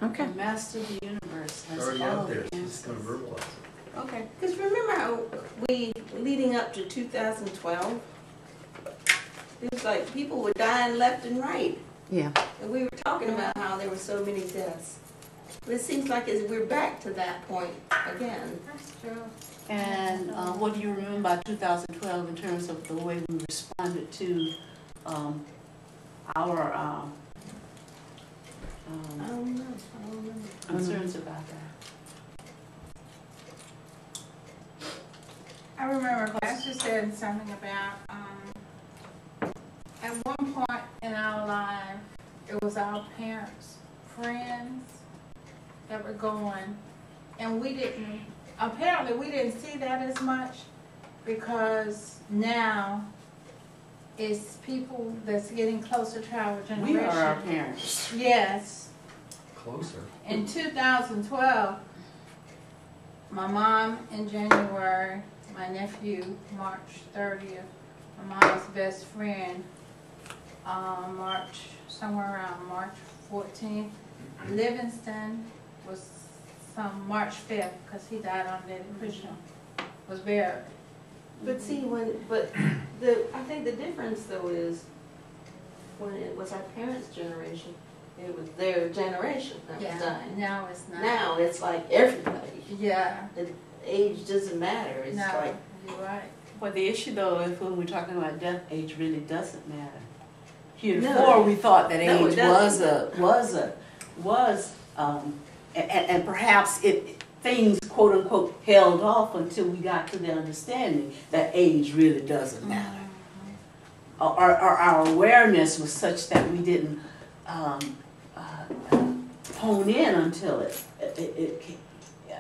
Okay. The Master of the Universe It's has already all out there. the It's just going to answers. verbalize it. Okay. Because remember how we, leading up to 2012, it was like people were dying left and right. Yeah. And we were talking about how there were so many deaths. But it seems like we're back to that point again. That's true. And what do you remember about 2012 in terms of the way we responded to our I don't know. I don't remember. concerns about that? I remember Pastor said something about, at one point in our life, it was our parents, friends that were going, and apparently we didn't see that as much, because now it's people that's getting closer to our generation. We are our parents. Yes. Closer. In 2012, my mom in January, my nephew March 30th, my mom's best friend somewhere around March 14th. Livingston was some March 5th, because he died on Lady Christian, was buried. But see, I think the difference though is when it was our parents' generation, it was their generation that was dying. Now it's not. Now it's like everybody. Yeah. The age doesn't matter. It's No, like you're right. But the issue though, if when we're talking about death, age really doesn't matter. Heretofore, No. we thought that No, it age doesn't. and perhaps things quote unquote held off until we got to the understanding that age really doesn't matter. Our awareness was such that we didn't hone in until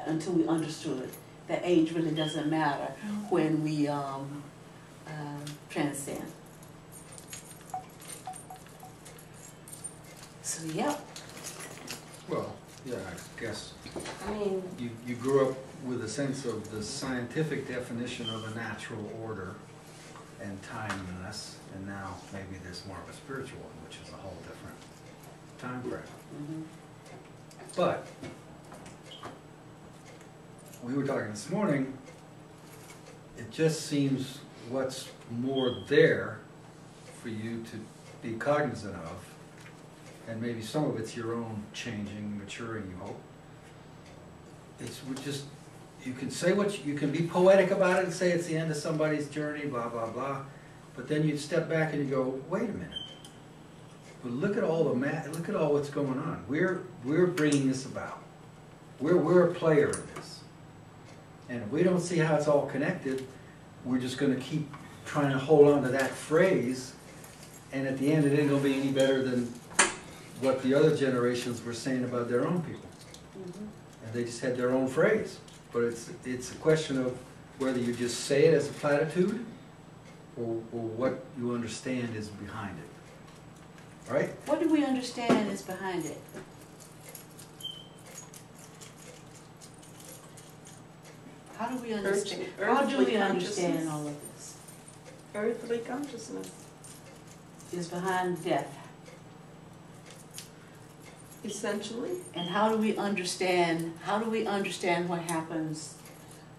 until we understood that age really doesn't matter when we transcend. So yeah. Well, yeah, I guess I mean, you grew up with a sense of the scientific definition of a natural order and timeless, and now maybe there's more of a spiritual one, which is a whole different time frame. Mm-hmm. But we were talking this morning, it just seems what's more there for you to be cognizant of, and maybe some of it's your own changing, maturing, you hope. You can say you can be poetic about it and say it's the end of somebody's journey, blah, blah, blah. But then you step back and you go, wait a minute. But look at all look at all what's going on. We're bringing this about. We're a player in this. And if we don't see how it's all connected, we're just going to keep trying to hold on to that phrase. And at the end, it ain't going to be any better than what the other generations were saying about their own people. Mm-hmm. And they just had their own phrase. But it's a question of whether you just say it as a platitude or what you understand is behind it. Right? What do we understand is behind it? How do we understand? How do we understand all of this? earthly consciousness. Is behind death. Essentially. And how do we understand what happens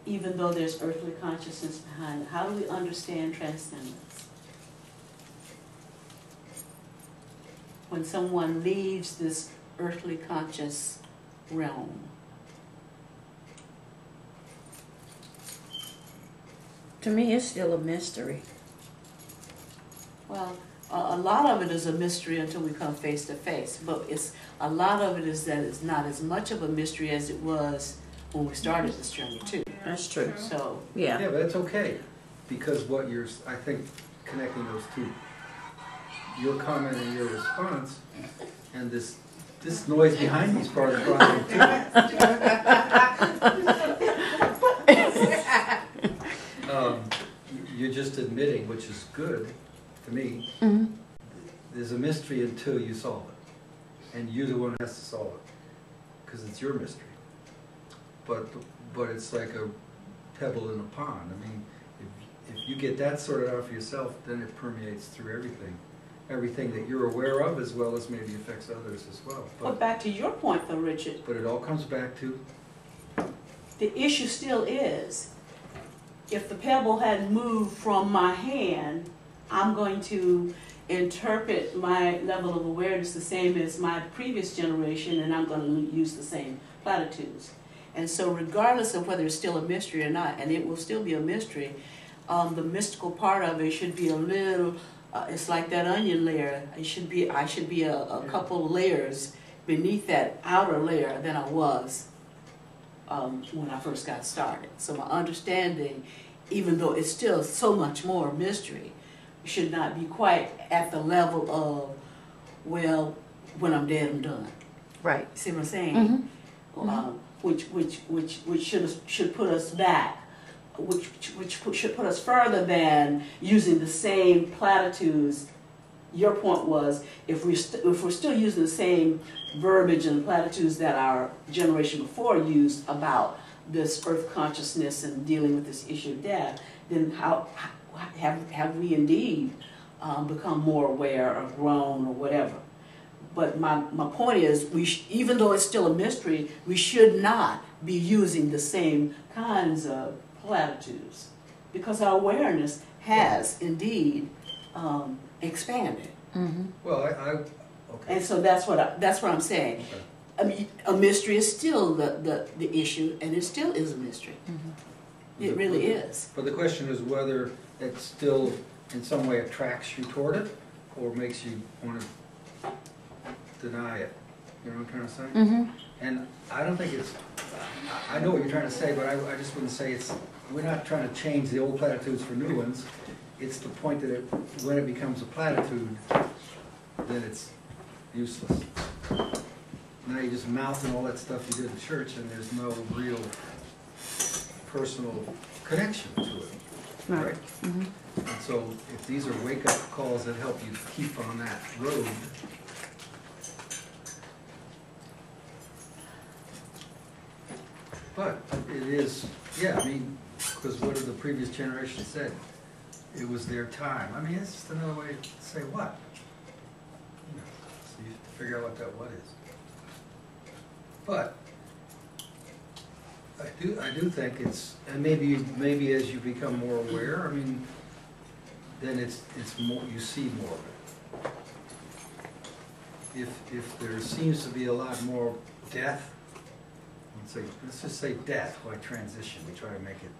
even though there's earthly consciousness behind it? How do we understand transcendence? When someone leaves this earthly conscious realm. To me, it's still a mystery. Well, a lot of it is a mystery until we come face to face, but a lot of it is that it's not as much of a mystery as it was when we started this journey too. That's true. So Yeah. Yeah, but it's okay. Because what I think, connecting those two, your comment and your response, and this noise behind me is part of the problem too. You're just admitting, which is good to me, there's a mystery until you solve it. And you're the one who has to solve it. Because it's your mystery. But it's like a pebble in a pond. I mean, if you get that sorted out for yourself, then it permeates through everything. everything that you're aware of, as well as maybe affects others as well. But back to your point though, Richard, But it all comes back to, the issue still is, if the pebble hadn't moved from my hand, I'm going to interpret my level of awareness the same as my previous generation, and I'm going to use the same platitudes. And so regardless of whether it's still a mystery or not, and it will still be a mystery, the mystical part of it should be a little, it's like that onion layer. I should be a couple layers beneath that outer layer than I was when I first got started. So my understanding, even though it's still so much more mystery, should not be quite at the level of, well, when I'm dead, I'm done. Right. See what I'm saying? Mm-hmm. Which should put us back, which should put us further than using the same platitudes. Your point was, if we're still using the same verbiage and platitudes that our generation before used about this earth consciousness and dealing with this issue of death, then how have we indeed become more aware or grown or whatever? But my point is, even though it's still a mystery, we should not be using the same kinds of platitudes, because our awareness has indeed expanded. Mm-hmm. well, okay. And so that's what I'm saying. Okay. I mean, a mystery is still the issue, and it still is a mystery. Mm-hmm. It really is. But the question is whether it still in some way attracts you toward it, or makes you want to deny it. You know what I'm trying to say? Mm-hmm. And I don't think it's, I know what you're trying to say, but I just wouldn't say it's, we're not trying to change the old platitudes for new ones. It's the point that when it becomes a platitude, then it's useless. Now you're just mouthing all that stuff you did in church, and there's no real personal connection to it, right? Mm-hmm. And so if these are wake-up calls that help you keep on that road, but it is, yeah, I mean, because what have the previous generation said? It was their time. I mean, it's just another way to say what? You know, so you have to figure out what that what is. But I do think it's, and maybe as you become more aware, I mean, then it's more, you see more of it. If there seems to be a lot more death, let's just say death by transition. We try to make it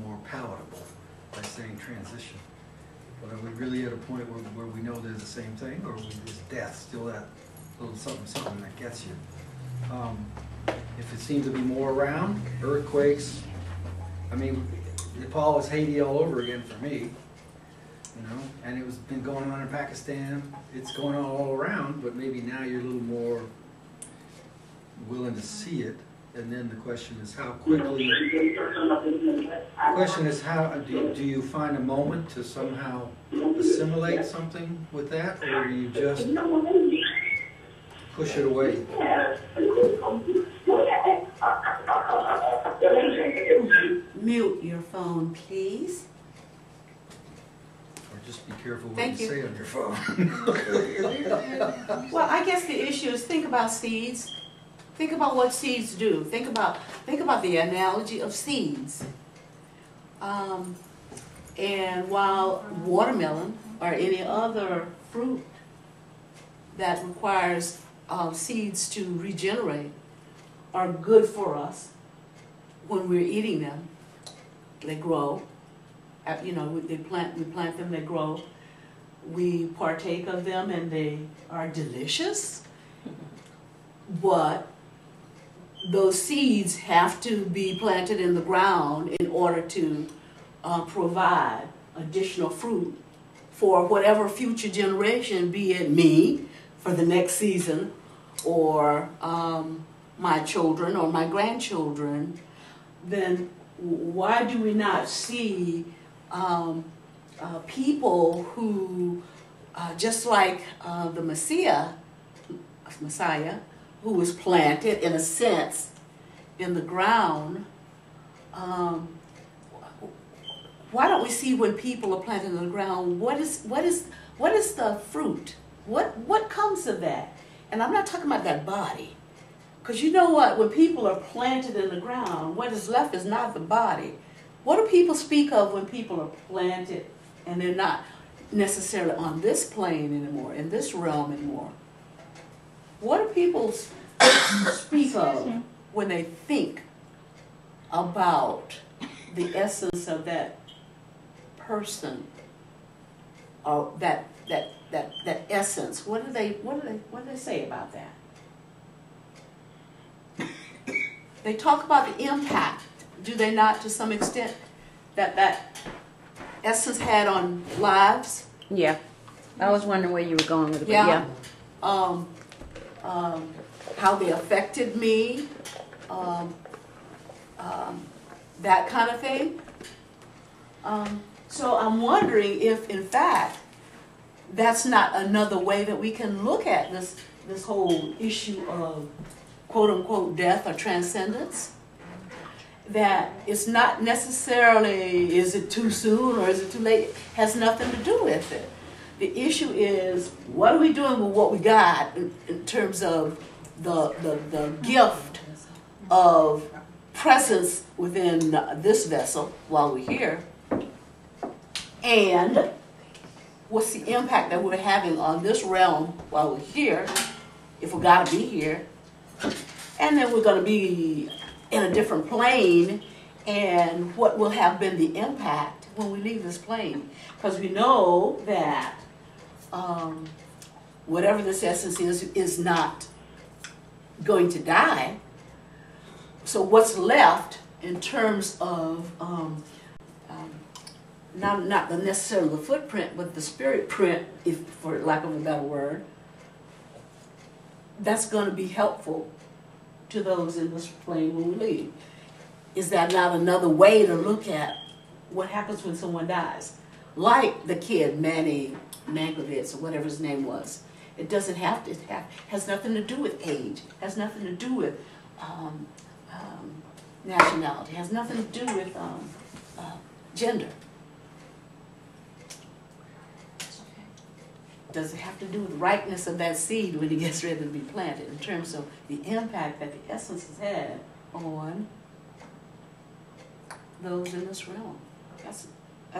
more palatable by saying transition. But are we really at a point where we know they're the same thing, or is death still that little something that gets you? If it seems to be more around, earthquakes, I mean, Nepal was Haiti all over again for me, you know, and it was been going on in Pakistan. It's going on all around, but maybe now you're a little more willing to see it. And then the question is how quickly, the question is how, do you find a moment to somehow assimilate something with that, or do you just push it away? Mute your phone, please. Or just be careful what Thank you you. say on your phone. Well, I guess the issue is, think about seeds. Think about what seeds do. Think about the analogy of seeds. And while watermelon or any other fruit that requires seeds to regenerate are good for us when we're eating them, they grow. You know, we plant them, they grow. We partake of them, and they are delicious. But those seeds have to be planted in the ground in order to provide additional fruit for whatever future generation, be it me for the next season, or my children or my grandchildren. Then why do we not see people who, just like the Messiah, who was planted in a sense in the ground, why don't we see when people are planted in the ground, what is the fruit? What comes of that? And I'm not talking about that body. Because you know what? When people are planted in the ground, what is left is not the body. What do people speak of when people are planted and they're not necessarily on this plane anymore, in this realm anymore? What do people speak of when they think about the essence of that person or that essence? What do they say about that? They talk about the impact, do they not, to some extent, that essence had on lives? Yeah. I was wondering where you were going with it, but yeah. How they affected me, that kind of thing. So I'm wondering if, in fact, that's not another way that we can look at this whole issue of quote-unquote death or transcendence. That it's not necessarily, is it too soon or is it too late? It has nothing to do with it. The issue is, what are we doing with what we got in terms of the gift of presence within this vessel while we're here? And what's the impact that we're having on this realm while we're here, if we gotta be here? And then we're gonna be in a different plane, and what will have been the impact when we leave this plane? Because we know that whatever this essence is not going to die. So what's left in terms of not necessarily the footprint, but the spirit print, if for lack of a better word, that's going to be helpful to those in this plane when we leave. Is that not another way to look at what happens when someone dies? Like the kid, Manny Mankiewicz, or whatever his name was. It doesn't have to, has nothing to do with age, has nothing to do with nationality, has nothing to do with gender. Does it have to do with the ripeness of that seed when it gets ready to be planted, in terms of the impact that the essence has had on those in this realm? That's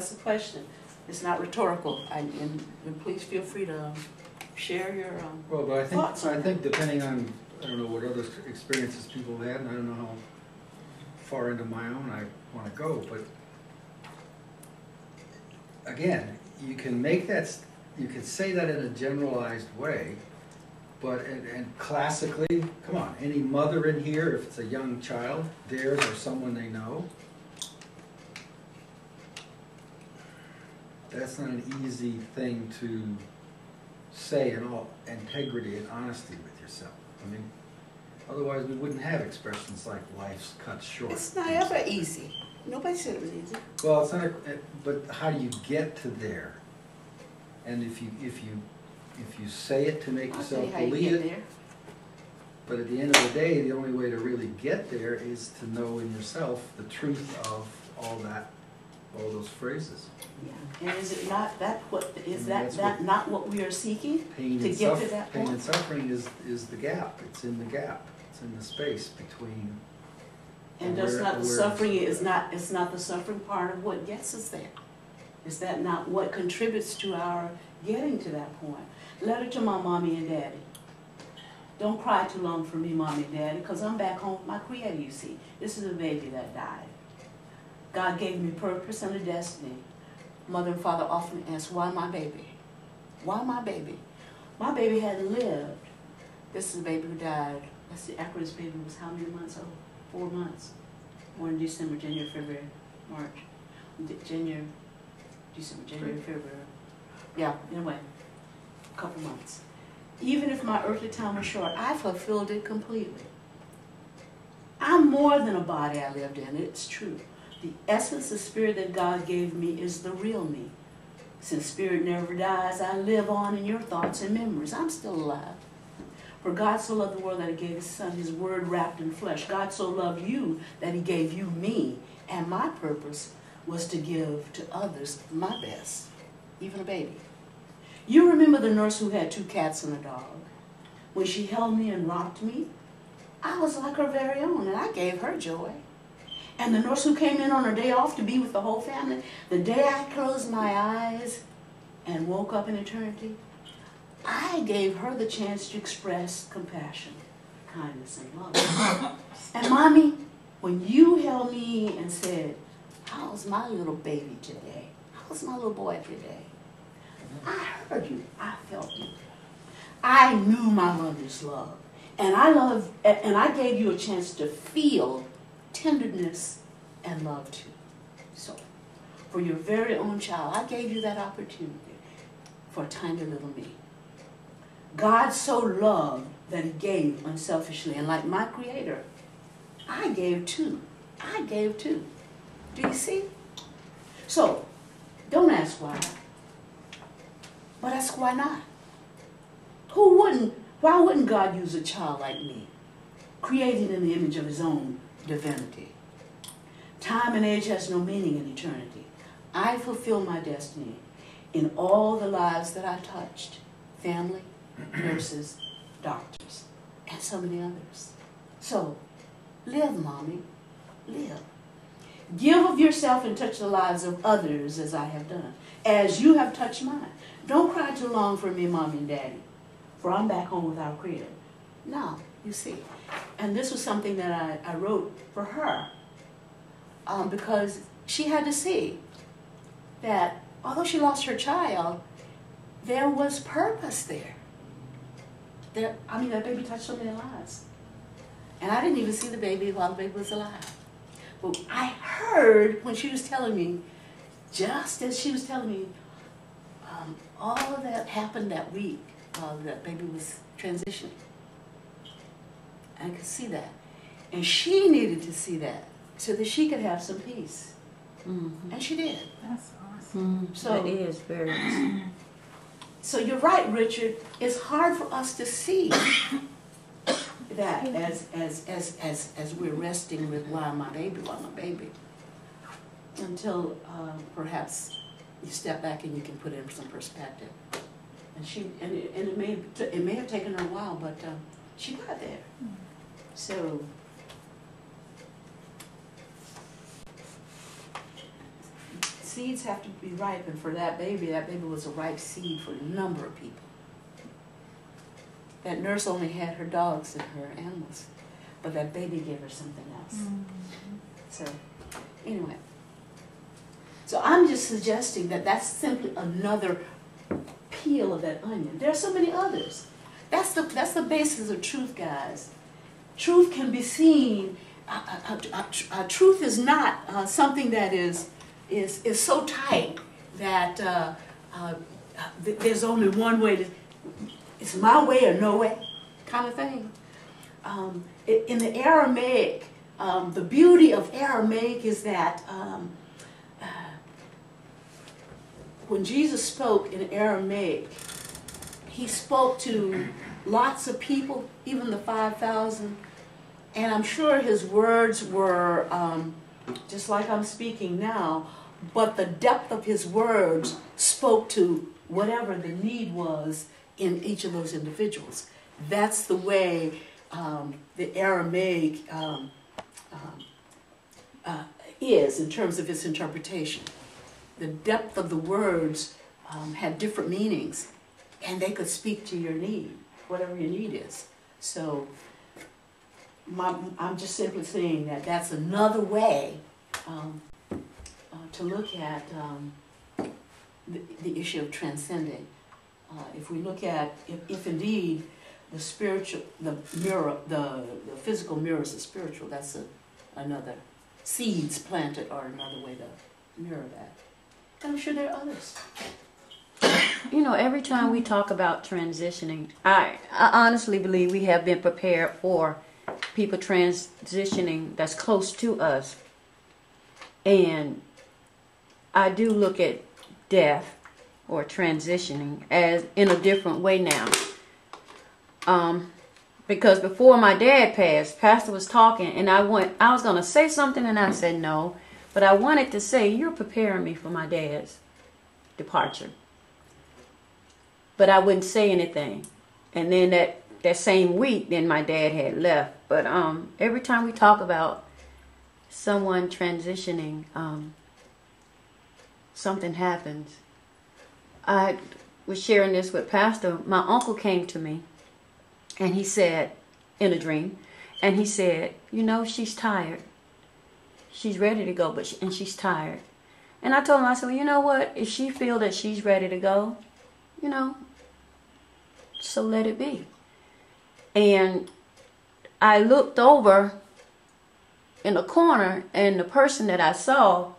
the question. It's not rhetorical, and please feel free to share your Well, but thoughts on I think depending on, I don't know what other experiences people have had, and I don't know how far into my own I want to go, but again, you can make that, you can say that in a generalized way, but, and classically, come on, any mother in here, if it's a young child, theirs or someone they know, that's not an easy thing to say in all integrity and honesty with yourself. I mean, otherwise we wouldn't have expressions like life's cut short. It's not ever easy. Nobody said it was easy. Well, it's not, but how do you get to there? And if you say it to make yourself believe it, there. but at the end of the day, the only way to really get there is to know in yourself the truth of all that, all those phrases. Yeah. And is it not that what is I mean, that not what we are seeking Pain to and get to that pain point? and suffering is the gap. It's in the gap. It's in the space between. And does not the awareness. suffering is not, it's not the suffering part of what gets us there? Is that not what contributes to our getting to that point? Letter to my mommy and daddy. Don't cry too long for me, mommy and daddy, because I'm back home with my creator, you see. This is a baby that died. God gave me purpose and a destiny. Mother and father often ask, why my baby? Why my baby? My baby hadn't lived. This is a baby who died. That's the Akron's baby was how many months old? 4 months. Born December, January, February, March. January, February. Yeah, anyway, a couple months. Even if my earthly time was short, I fulfilled it completely. I'm more than a body I lived in, it's true. The essence of spirit that God gave me is the real me. Since spirit never dies, I live on in your thoughts and memories. I'm still alive. For God so loved the world that he gave his son, his word wrapped in flesh. God so loved you that he gave you me and my purpose was to give to others my best, even a baby. You remember the nurse who had 2 cats and a dog? When she held me and rocked me, I was like her very own, and I gave her joy. And the nurse who came in on her day off to be with the whole family, the day I closed my eyes and woke up in eternity, I gave her the chance to express compassion, kindness, and love. And Mommy, when you held me and said, how's my little baby today? How's my little boy today? I heard you. I felt you. I knew my mother's love. And I gave you a chance to feel tenderness and love too. So, for your very own child, I gave you that opportunity for a tiny little me. God so loved that he gave unselfishly. And like my Creator, I gave too. I gave too. Do you see? So, don't ask why, but ask why not. Why wouldn't God use a child like me, created in the image of his own divinity? Time and age has no meaning in eternity. I fulfill my destiny in all the lives that I touched. Family, nurses, doctors, and so many others. So, live, Mommy, live. Give of yourself and touch the lives of others as I have done, as you have touched mine. Don't cry too long for me, Mommy and Daddy, for I'm back home with our Creator. No, you see. And this was something that I wrote for her because she had to see that although she lost her child, there was purpose there. That baby touched so many lives. And I didn't even see the baby while the baby was alive. But I heard when she was telling me, just as she was telling me, all of that happened that week while that baby was transitioning. I could see that. And she needed to see that so that she could have some peace. Mm-hmm. And she did. That's awesome. So it is very. So you're right, Richard. It's hard for us to see that as we're resting with why my baby, until perhaps you step back and you can put it in some perspective. And it may have taken her a while, but she got there. So seeds have to be ripened for that baby. That baby was a ripe seed for a number of people. That nurse only had her dogs and her animals, but that baby gave her something else. Mm-hmm. So, anyway. So I'm just suggesting that that's simply another peel of that onion. There are so many others. That's the basis of truth, guys. Truth can be seen. Truth is not something that is so tight that there's only one way to. It's my way or no way, kind of thing. In the Aramaic, the beauty of Aramaic is that when Jesus spoke in Aramaic, he spoke to lots of people, even the 5,000, and I'm sure his words were just like I'm speaking now, but the depth of his words spoke to whatever the need was in each of those individuals. That's the way the Aramaic is in terms of its interpretation. The depth of the words had different meanings, and they could speak to your need, whatever your need is. So I'm just simply saying that that's another way to look at the issue of transcending. If we look at, if indeed the spiritual, the physical mirrors the spiritual, that's another, seeds planted are another way to mirror that. And I'm sure there are others. You know, every time we talk about transitioning, I honestly believe we have been prepared for people transitioning that's close to us. And I do look at death or transitioning as in a different way now. Because before my dad passed, Pastor was talking and I was going to say something and I said no. But I wanted to say, you're preparing me for my dad's departure. But I wouldn't say anything. And then that same week, then my dad had left. But every time we talk about someone transitioning, something happens. I was sharing this with Pastor. My uncle came to me, and he said, in a dream, and he said, you know, she's tired. She's ready to go, and she's tired. And I told him, I said, well, you know what? If she feel that she's ready to go, you know, so let it be. And I looked over in the corner, and the person that I saw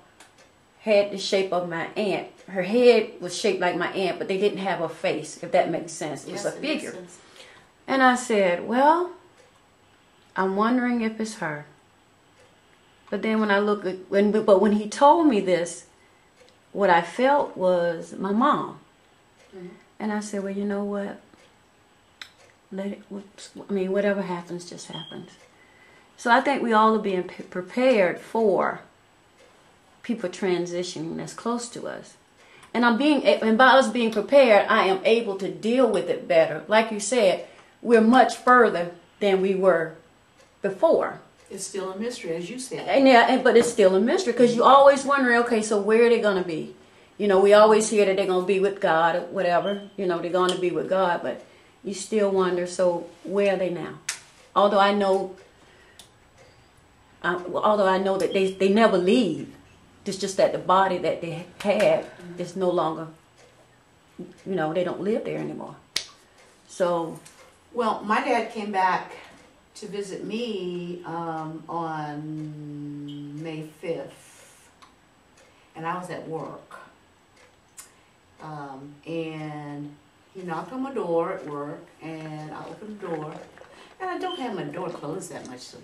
had the shape of my aunt. Her head was shaped like my aunt, but they didn't have a face, if that makes sense. It was a figure. And I said, well, I'm wondering if it's her. But then when I look at, when he told me this, what I felt was my mom. Mm-hmm. And I said, well, you know what? Whatever happens, just happens. So I think we all are being prepared for people transitioning that's close to us. And by us being prepared, I am able to deal with it better. Like you said, we're much further than we were before. It's still a mystery, as you said. But it's still a mystery because you always wonder, okay, so where are they going to be? You know, we always hear that they're going to be with God or whatever. You know, they're going to be with God, but you still wonder, so where are they now? Although I know that they never leave. It's just that the body that they have is no longer, you know, they don't live there anymore. So. Well, my dad came back to visit me on May 5th, and I was at work. And he knocked on my door at work, and I opened the door, and I don't have my door closed that much, so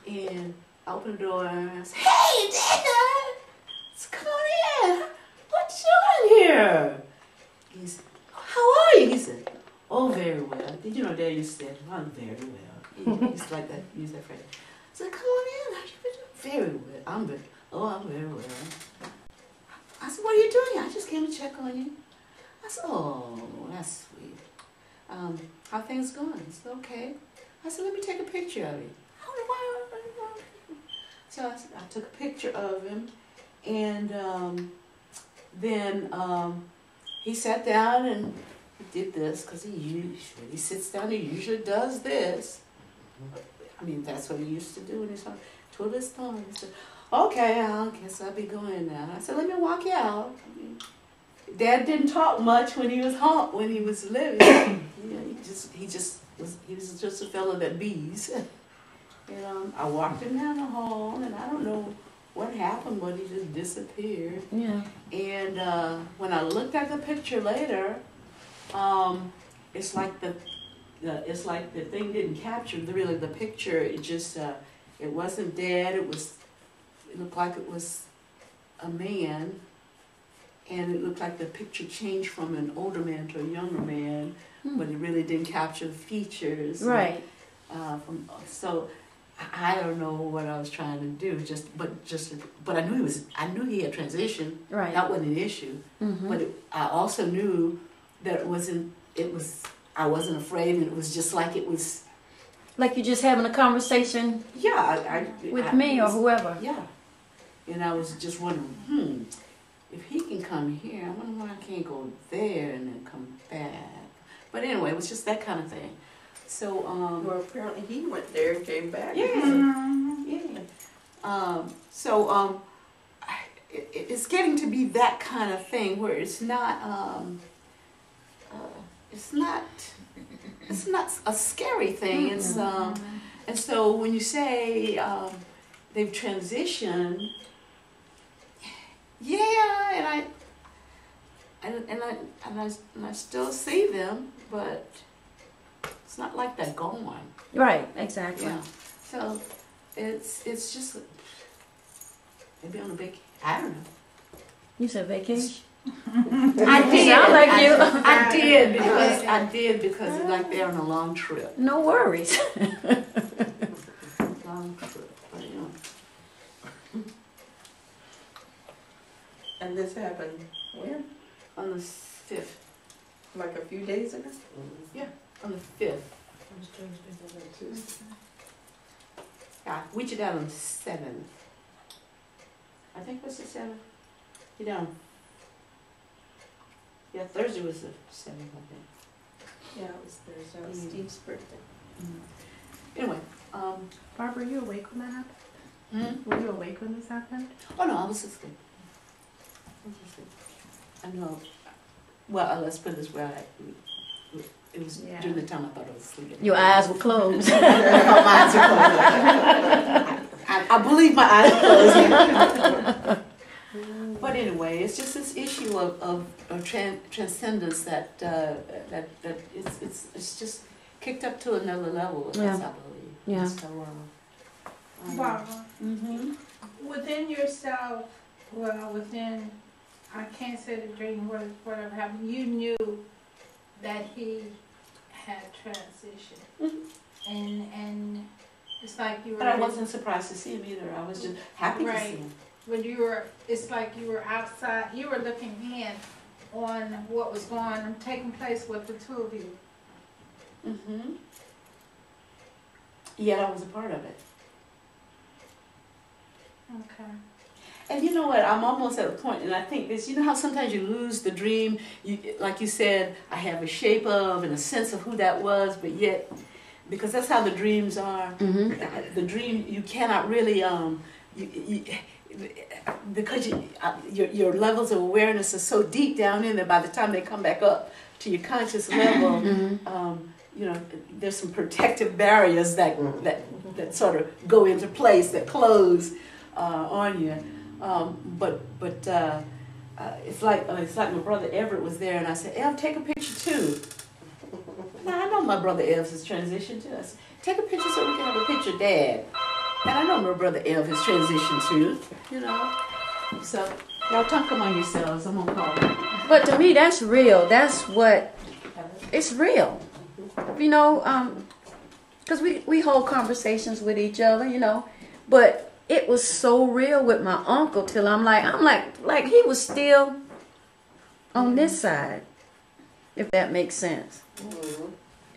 and I opened the door and I said, "Hey, Dad, come on in. What you doing here?" He said, "How are you?" He said, "Oh, very well." Did you know Dad used to say, "I'm very well." He used to like that, use that phrase. I said, "Come on in. How you been doing?" "Very well." I'm very well. I said, "What are you doing?" "I just came to check on you." I said, "Oh, that's sweet. How things going?" He said, "Okay." I said, "Let me take a picture of you." So I took a picture of him, and then he sat down and he did this, because he sits down, he usually does this. I mean, that's what he used to do when he's on twiddle his thumb. He said, "Okay, I guess I'll be going now." I said, "Let me walk you out." I mean, Dad didn't talk much when he was home, when he was living. You know, he was just a fellow that bees. And I walked him down the hall, and I don't know what happened, but he just disappeared. Yeah. And when I looked at the picture later, it's like it's like the thing didn't capture the picture. It just it wasn't Dad. It looked like it was a man, and it looked like the picture changed from an older man to a younger man, but it really didn't capture the features. Right. So I don't know what I was trying to do. But I knew he had transitioned. Right. That wasn't an issue. Mm-hmm. But I also knew that I wasn't afraid, and it was just like it was. Like you're just having a conversation. Yeah. With me or whoever. Yeah. And I was just wondering, if he can come here, I wonder why I can't go there and then come back. But anyway, it was just that kind of thing. So, well, apparently he went there and came back. Yeah. It's getting to be that kind of thing where it's not a scary thing. It's and so when you say they've transitioned, yeah, and I still see them, but it's not like they're gone. Right, exactly. Yeah. So it's just maybe on a big, I don't know. You said vacation? I did. Sound like you. I did because it's like they're on a long trip. No worries. Long trip. But, this happen? When? On the 5th. Like a few days ago? On the 5th. Yeah, we did that on the 7th. I think it was the 7th. You know. Yeah, Thursday was the 7th, I think. Yeah, it was Thursday. It was Steve's birthday. Anyway, Barbara, were you awake when that happened? Were you awake when this happened? oh no, I was asleep. I know. Well, let's put it this way. It was Yeah. during the time I thought I was asleep. Your eyes were closed. My eyes are closed. I believe my eyes are closed. But anyway, it's just this issue of transcendence that it's just kicked up to another level with us, I believe. Yeah. So, Barbara, mm-hmm. within yourself, well, within, I can't say the dream, whatever happened, you knew that he had transitioned. And it's like you were. But I wasn't surprised to see him either. I was just happy to see him. When it's like you were outside, you were looking in on what was taking place with the two of you. Mm-hmm. Yet I was a part of it. Okay. And you know what? I'm almost at a point, and I think this. You know how sometimes you lose the dream. Like you said, I have a shape of and a sense of who that was, but yet, because that's how the dreams are. Mm-hmm. The dream you cannot really because your levels of awareness are so deep down in there. By the time they come back up to your conscious level, you know, there's some protective barriers that sort of go into place, that close on you. But it's like my brother Everett was there, and I said, "Ev, take a picture too." Now I know my brother Ev has transitioned too. I said, "Take a picture so we can have a picture, of Dad." And I know my brother Ev has transitioned too. You know, so y'all talk among yourselves. I'm gonna call it. But to me, that's real. That's what, it's real. You know, because we hold conversations with each other, you know, but it was so real with my uncle till I'm like he was still on this side, if that makes sense.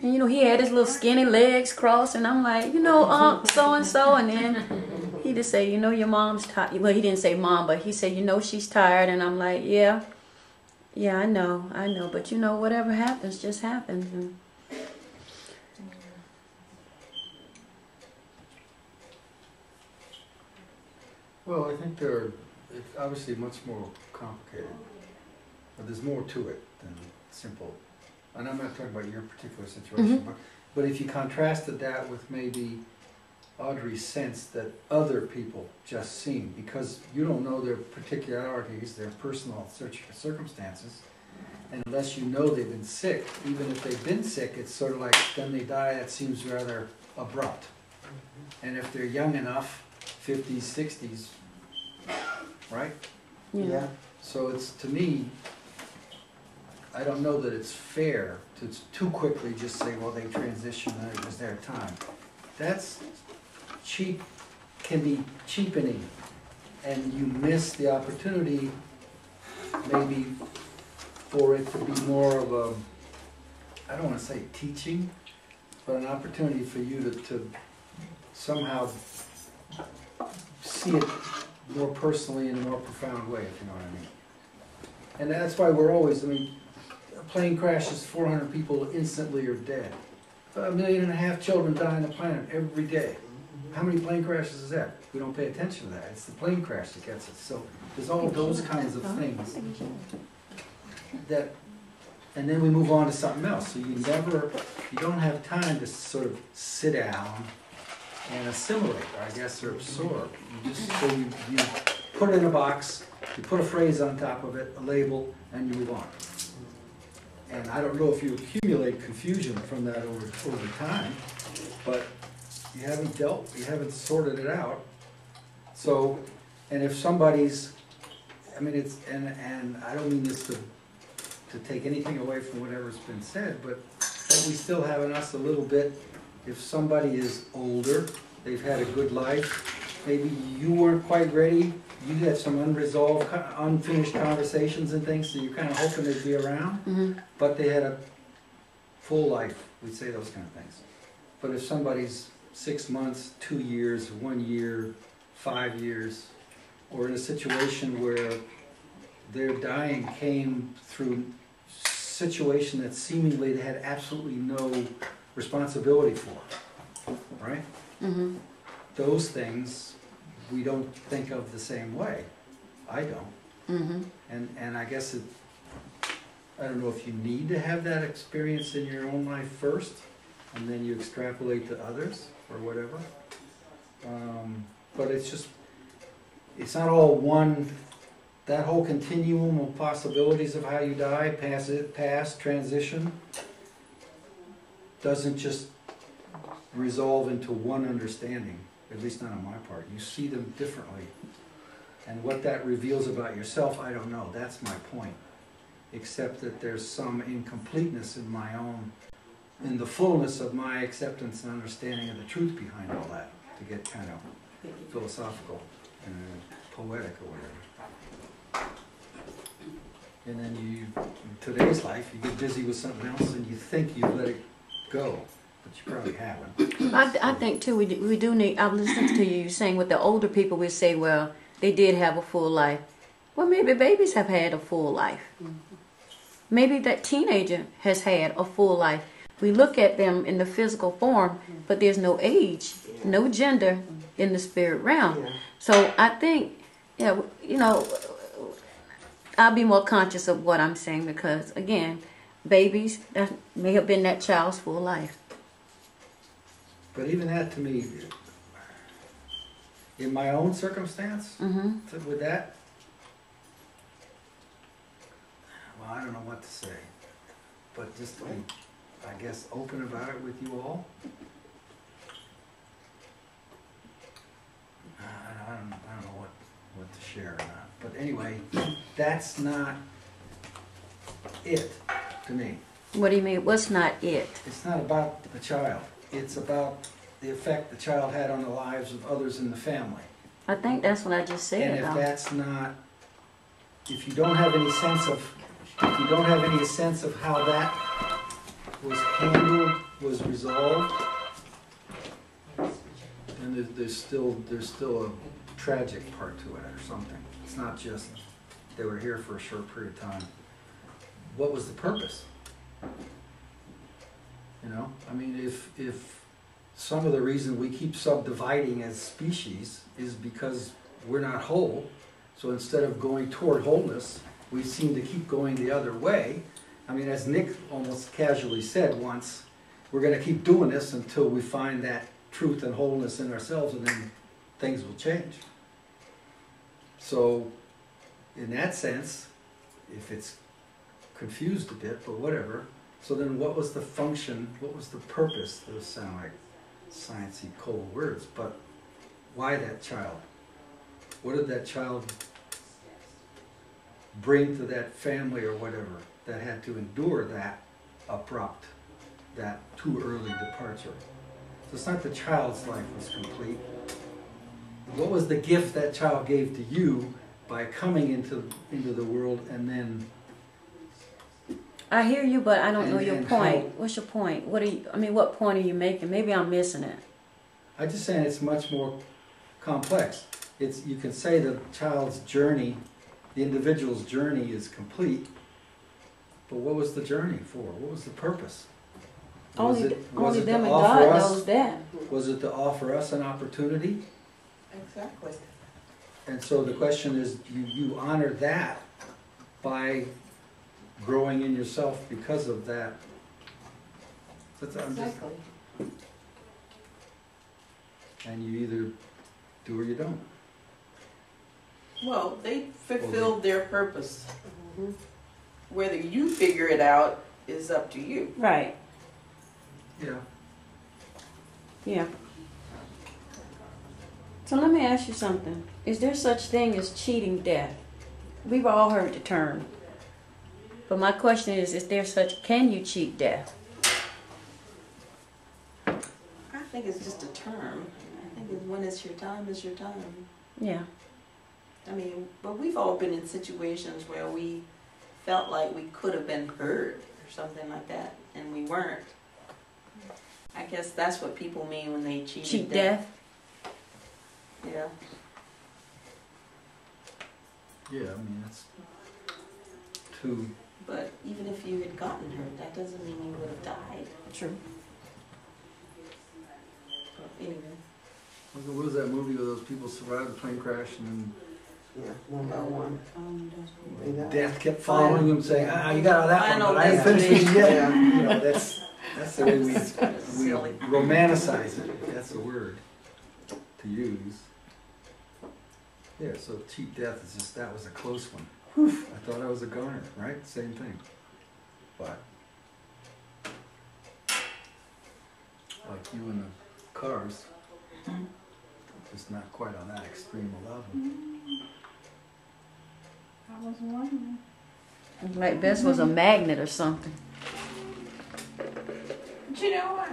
And, you know, he had his little skinny legs crossed, and I'm like, you know, so-and-so, and then he just say, you know, your mom's tired. Well, he didn't say mom, but he said, you know, she's tired, and I'm like, yeah, I know, but you know, whatever happens, just happens. And Well, I think it's obviously much more complicated, but there's more to it than simple. And I'm not talking about your particular situation, but if you contrasted that with maybe Audrey's sense that other people just seen, because you don't know their particularities, their personal circumstances, and unless you know they've been sick, even if they've been sick, it's sort of like then they die, it seems rather abrupt. And if they're young enough, 50s, 60s, right? yeah. So it's, to me, I don't know that it's fair to too quickly just say, well, they transitioned and it was their time. That's cheap, can be cheapening, and you miss the opportunity maybe for it to be more of a, I don't want to say teaching, but an opportunity for you to somehow see it more personally in a more profound way, if you know what I mean. And that's why we're always, I mean, a plane crashes, 400 people instantly are dead. 1.5 million children die on the planet every day. How many plane crashes is that? We don't pay attention to that. It's the plane crash that gets us. So there's all those kinds of things that, and then we move on to something else. So you don't have time to sort of sit down and assimilate, I guess, or absorb. You just, so you put it in a box, you put a phrase on top of it, a label, and you move on. And I don't know if you accumulate confusion from that over time, but you haven't sorted it out. So, and if somebody's, I mean, it's, and I don't mean this to take anything away from whatever's been said, but that we still have in us a little bit, if somebody is older, they've had a good life, maybe you weren't quite ready, you had some unresolved, unfinished conversations and things, so you're kind of hoping they'd be around, Mm-hmm. but they had a full life, we'd say those kind of things. But if somebody's 6 months, 2 years, 1 year, 5 years, or in a situation where their dying came through a situation that seemingly they had absolutely no responsibility for, right? Mm-hmm. Those things we don't think of the same way. I don't. Mm-hmm. And I guess I don't know if you need to have that experience in your own life first, and then you extrapolate to others, or whatever. But it's not all one, that whole continuum of possibilities of how you die, past, transition, doesn't just resolve into one understanding, at least not on my part. You see them differently. And what that reveals about yourself, I don't know. That's my point. Except that there's some incompleteness in my own, in the fullness of my acceptance and understanding of the truth behind all that, to get kind of philosophical and poetic or whatever. And then you, in today's life, you get busy with something else and you think you've let it go, but you probably haven't. I think too, we do need, I've listened to you saying with the older people, we say, well, they did have a full life. Well, maybe babies have had a full life. Maybe that teenager has had a full life. We look at them in the physical form, but there's no age, no gender in the spirit realm. So I think, you know, I'll be more conscious of what I'm saying because, again, babies, that may have been that child's full life. But even that to me, in my own circumstance, with that, well, I don't know what to say. But just to be, I guess, open about it with you all. I don't know what to share or not. But anyway, that's not it to me. What do you mean? What's not it? It's not about the child. It's about the effect the child had on the lives of others in the family. I think that's what I just said. And if that's not, if you don't have any sense of, how that was handled, was resolved, then there's still a tragic part to it or something. It's not just they were here for a short period of time. What was the purpose? You know, I mean, if some of the reason we keep subdividing as species is because we're not whole, so instead of going toward wholeness, we seem to keep going the other way. I mean, as Nick almost casually said once, we're going to keep doing this until we find that truth and wholeness in ourselves, and then things will change. So, in that sense, if it's confused a bit, but whatever, so then what was the function, what was the purpose? Those sound like sciencey, cold words, but why that child? What did that child bring to that family or whatever that had to endure that abrupt, that too early departure? So it's not the child's life was complete. What was the gift that child gave to you by coming into the world and then... I hear you, but I don't know your and point. how- What's your point? What point are you making? Maybe I'm missing it. I'm just saying it's much more complex. You can say the child's journey, the individual's journey is complete, but what was the journey for? What was the purpose? Was Only it them to and offer God us- knows that. Was it to offer us an opportunity? Exactly. And so the question is, you honor that by growing in yourself because of that. Exactly. And you either do or you don't. Well, they fulfilled their purpose. Whether you figure it out is up to you. Right. Yeah. Yeah. So let me ask you something. Is there such thing as cheating death? We've all heard the term. But my question is there can you cheat death? I think it's just a term. I think when it's your time, it's your time. Yeah. I mean, but we've all been in situations where we felt like we could have been heard or something like that, and we weren't. I guess that's what people mean when they cheat Death. Yeah. Yeah, I mean, it's too, But even if you had gotten hurt, that doesn't mean you would have died. True. But anyway. what was that movie where those people survived the plane crash and Yeah, 1 by 1. death kept following them saying, you got all that one, Final but I ain't finished with you yet. Yeah. You know, that's the way we Silly. romanticize it. That's the word to use. Yeah, so cheap death is just, that was a close one. Whew, I thought I was a goner, right? Same thing. But, like you and the cars, just not quite on that extreme a level. I was wondering. Like Bess was a magnet or something. But you know what?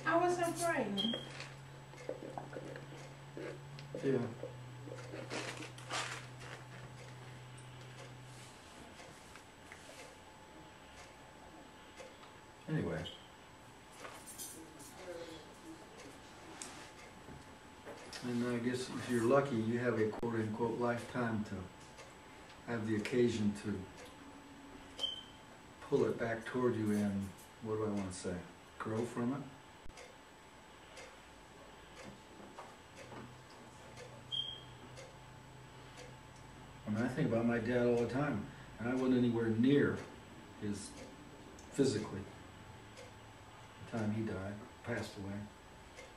I was afraid. Yeah. Anyway. And I guess if you're lucky, you have a quote-unquote lifetime to have the occasion to pull it back toward you and, what do I want to say, grow from it? I mean, I think about my dad all the time, and I wasn't anywhere near his physically. The time he died, passed away,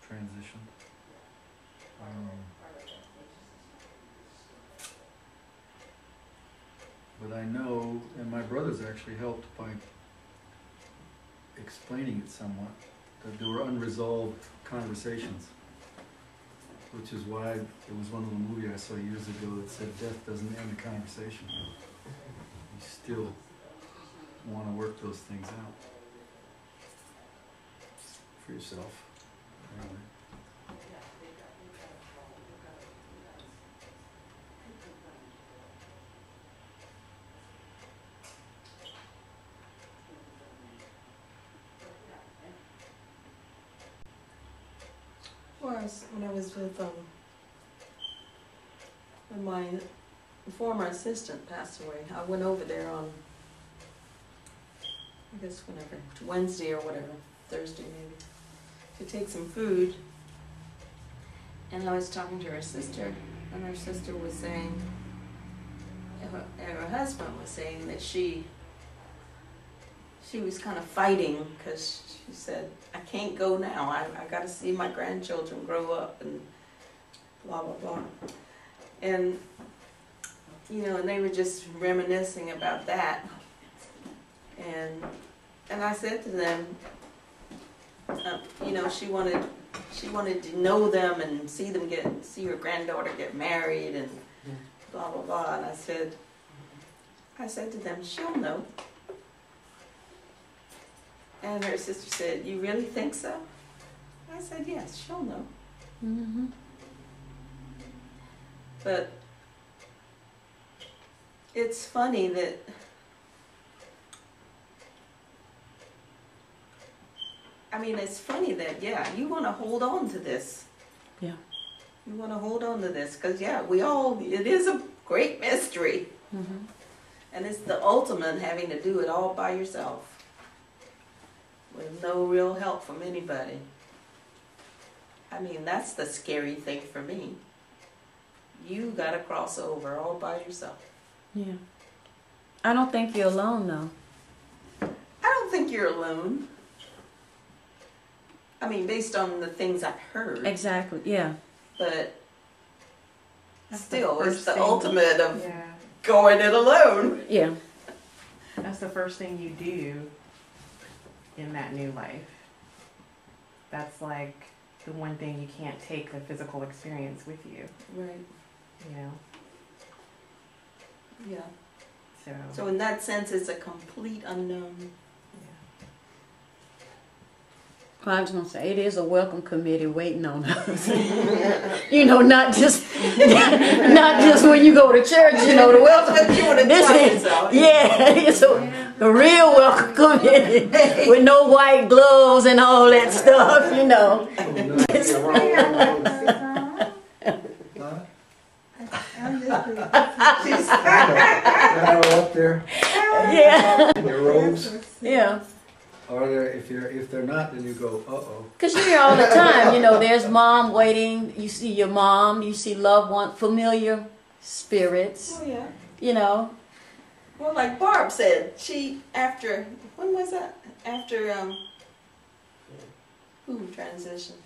transitioned. But I know, and my brothers actually helped by explaining it somewhat, that there were unresolved conversations. Which is why it was one of the movies I saw years ago that said death doesn't end a conversation. You still want to work those things out for yourself. Really. When I was with when my former assistant passed away, I went over there on, I guess whenever, Wednesday or whatever, Thursday maybe, to take some food. And I was talking to her sister, and her sister was saying, her husband was saying that she was kind of fighting because she said, I can't go now. I got to see my grandchildren grow up and blah, blah, blah. And, you know, and they were just reminiscing about that. And I said to them, you know, she wanted to know them and see her granddaughter get married and blah, blah, blah. And I said to them, she'll know. And her sister said, you really think so? I said, yes, she'll know. Mm-hmm. But it's funny that yeah, you want to hold on to this. Yeah. You want to hold on to this because, yeah, it is a great mystery. Mm-hmm. And it's the ultimate having to do it all by yourself with no real help from anybody. I mean, that's the scary thing for me. You got to cross over all by yourself. Yeah. I don't think you're alone, though. I don't think you're alone. I mean, based on the things I've heard. Exactly, yeah. But That's still, the it's first the thing. ultimate of Yeah. going it alone. Yeah. That's the first thing you do in that new life. That's like the one thing you can't take the physical experience with you, Right. you know? Yeah. So, So in that sense, it's a complete unknown. I was gonna say, it is a welcome committee waiting on us. You know, not just when you go to church, you know, the welcome. You want to This try is, yourself. yeah, it's a real welcome committee with no white gloves and all that stuff, you know. Huh? I'm just That are up there Yeah, in their robes. yeah. Or if they're not, then you go, uh-oh. Because you hear all the time, you know, there's mom waiting, you see your mom, you see loved one, familiar spirits, Oh, yeah. you know. Well, like Barb said, when was that? After, who transitioned?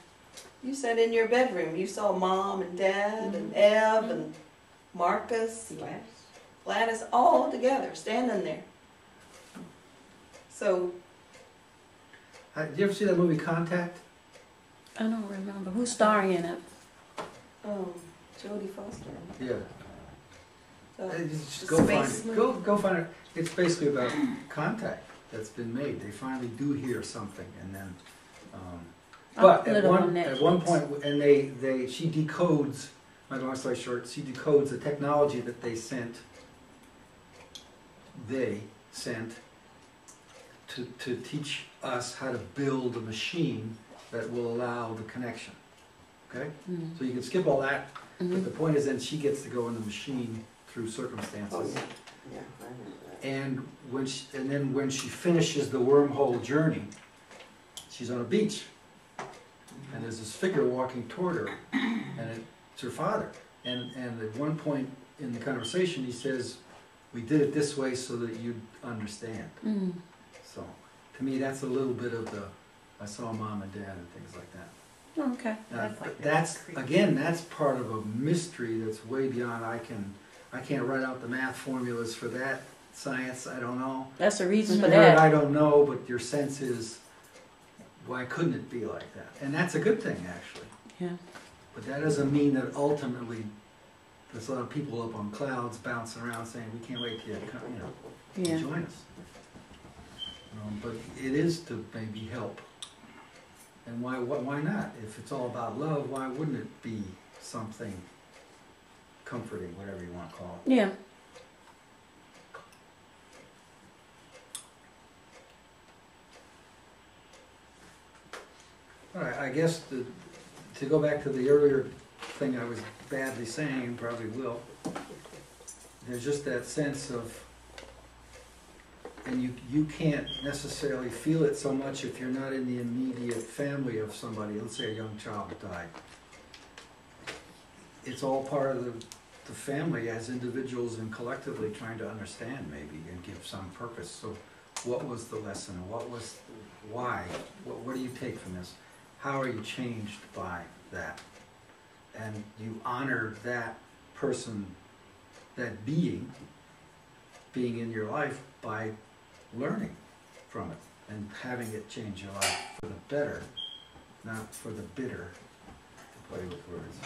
You said in your bedroom, you saw Mom and Dad and Ev and Marcus, Gladys, all together, standing there. So, Did you ever see that movie Contact? I don't remember. Who's starring in it? Jodie Foster. Yeah. The Just go find space it. movie. Go find it. It's basically about contact that's been made. They finally do hear something, and then. But I'll put at it on one Netflix. point, and she decodes. My long story short, she decodes the technology that they sent. They sent to teach us how to build a machine that will allow the connection. Okay, Mm. so you can skip all that. But Mhm. the point is, then she gets to go in the machine through circumstances. Oh, yeah. Yeah, I remember that. And then when she finishes the wormhole journey, she's on a beach, and there's this figure walking toward her, and it's her father. And at one point in the conversation, he says, "We did it this way so that you'd understand." Mm. So to me, that's a little bit of the I saw Mom and Dad and things like that. Okay. Now, That's like that's part of a mystery that's way beyond I can't write out the math formulas for that science. I don't know. That's the reason for Spirit, that. I don't know, but your sense is, why couldn't it be like that? And that's a good thing, actually. Yeah. But that doesn't mean that ultimately there's a lot of people up on clouds bouncing around saying, "We can't wait till you come, Yeah. join us." But it is to maybe help. And why not? If it's all about love, why wouldn't it be something comforting, whatever you want to call it? Yeah. All right, I guess to go back to the earlier thing I was badly saying, and probably will, there's just that sense of, and you can't necessarily feel it so much if you're not in the immediate family of somebody. Let's say a young child died. It's all part of the family as individuals and collectively trying to understand maybe and give some purpose. So what was the lesson? Why? What do you take from this? How are you changed by that? And you honor that person, that being in your life by learning from it and having it change your life for the better, not for the bitter, to play with words.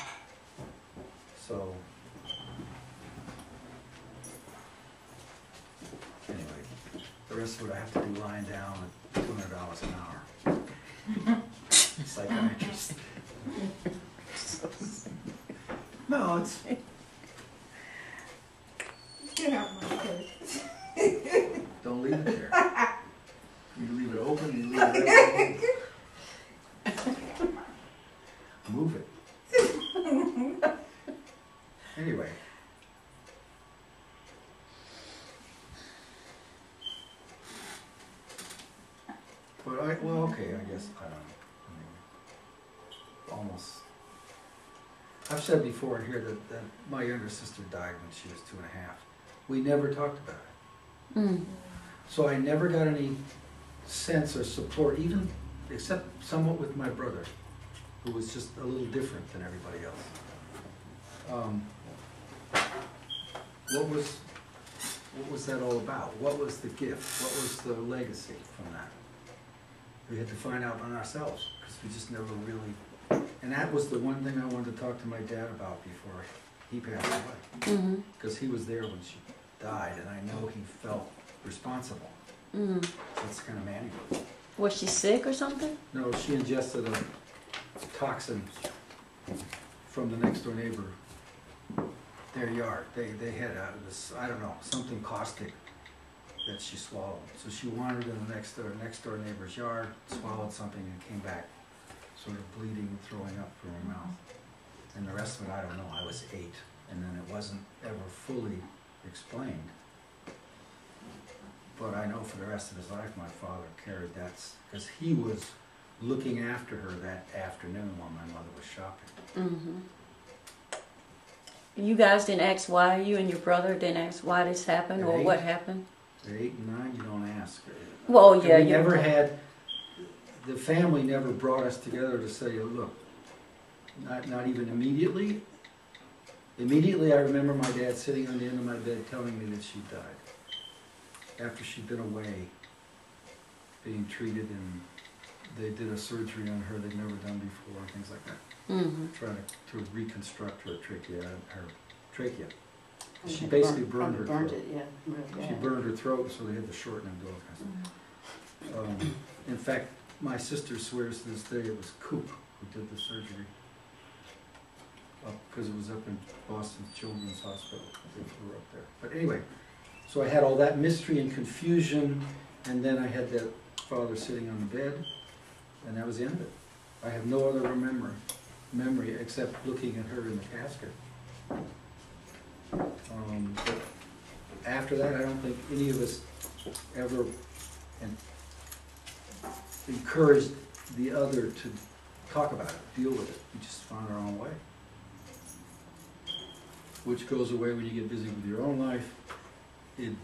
So, anyway, the rest of it I have to do lying down at $200 an hour. Psychiatrist. No, it's Get out my face. don't leave it there. You leave it open, you leave it right open. Move it. Anyway. But okay, I guess, I don't know. Almost. I've said before here that my younger sister died when she was 2.5. We never talked about it. Mm. So I never got any sense or support, even except somewhat with my brother, who was just a little different than everybody else. What was that all about? What was the gift? What was the legacy from that? We had to find out on ourselves, because we just never really, and that was the one thing I wanted to talk to my dad about before he passed away, Mm-hmm. because he was there when she died, and I know he felt responsible. Mm-hmm. That's kind of man he was. Was she sick or something? No, she ingested a toxin from the next door neighbor, their yard. They had this, I don't know, something caustic that she swallowed. So she wandered in the next door neighbor's yard, swallowed something and came back sort of bleeding and throwing up from her mouth. And the rest of it, I don't know, I was 8, and then it wasn't ever fully explained. But I know for the rest of his life, my father carried that, because he was looking after her that afternoon while my mother was shopping. You guys didn't ask why, you and your brother didn't ask why this happened or what happened? At 8 and 9, you don't ask. Well, yeah, And we you never had, the family never brought us together to say, look, not even immediately. Immediately I remember my dad sitting on the end of my bed telling me that she died. After she'd been away, being treated, and they did a surgery on her they'd never done before, and things like that. Trying to reconstruct her trachea. She basically burned her throat. it, yeah. She burned her throat, so they had to shorten and do all kinds of stuff. In fact, my sister swears to this day it was Coop who did the surgery. Because it was up in Boston Children's Hospital. They flew her up there. But anyway, so I had all that mystery and confusion, and then I had that father sitting on the bed, and that was the end of it. I have no other memory except looking at her in the casket. But after that, I don't think any of us ever encouraged the other to talk about it, deal with it. We just found our own way. Which goes away when you get busy with your own life.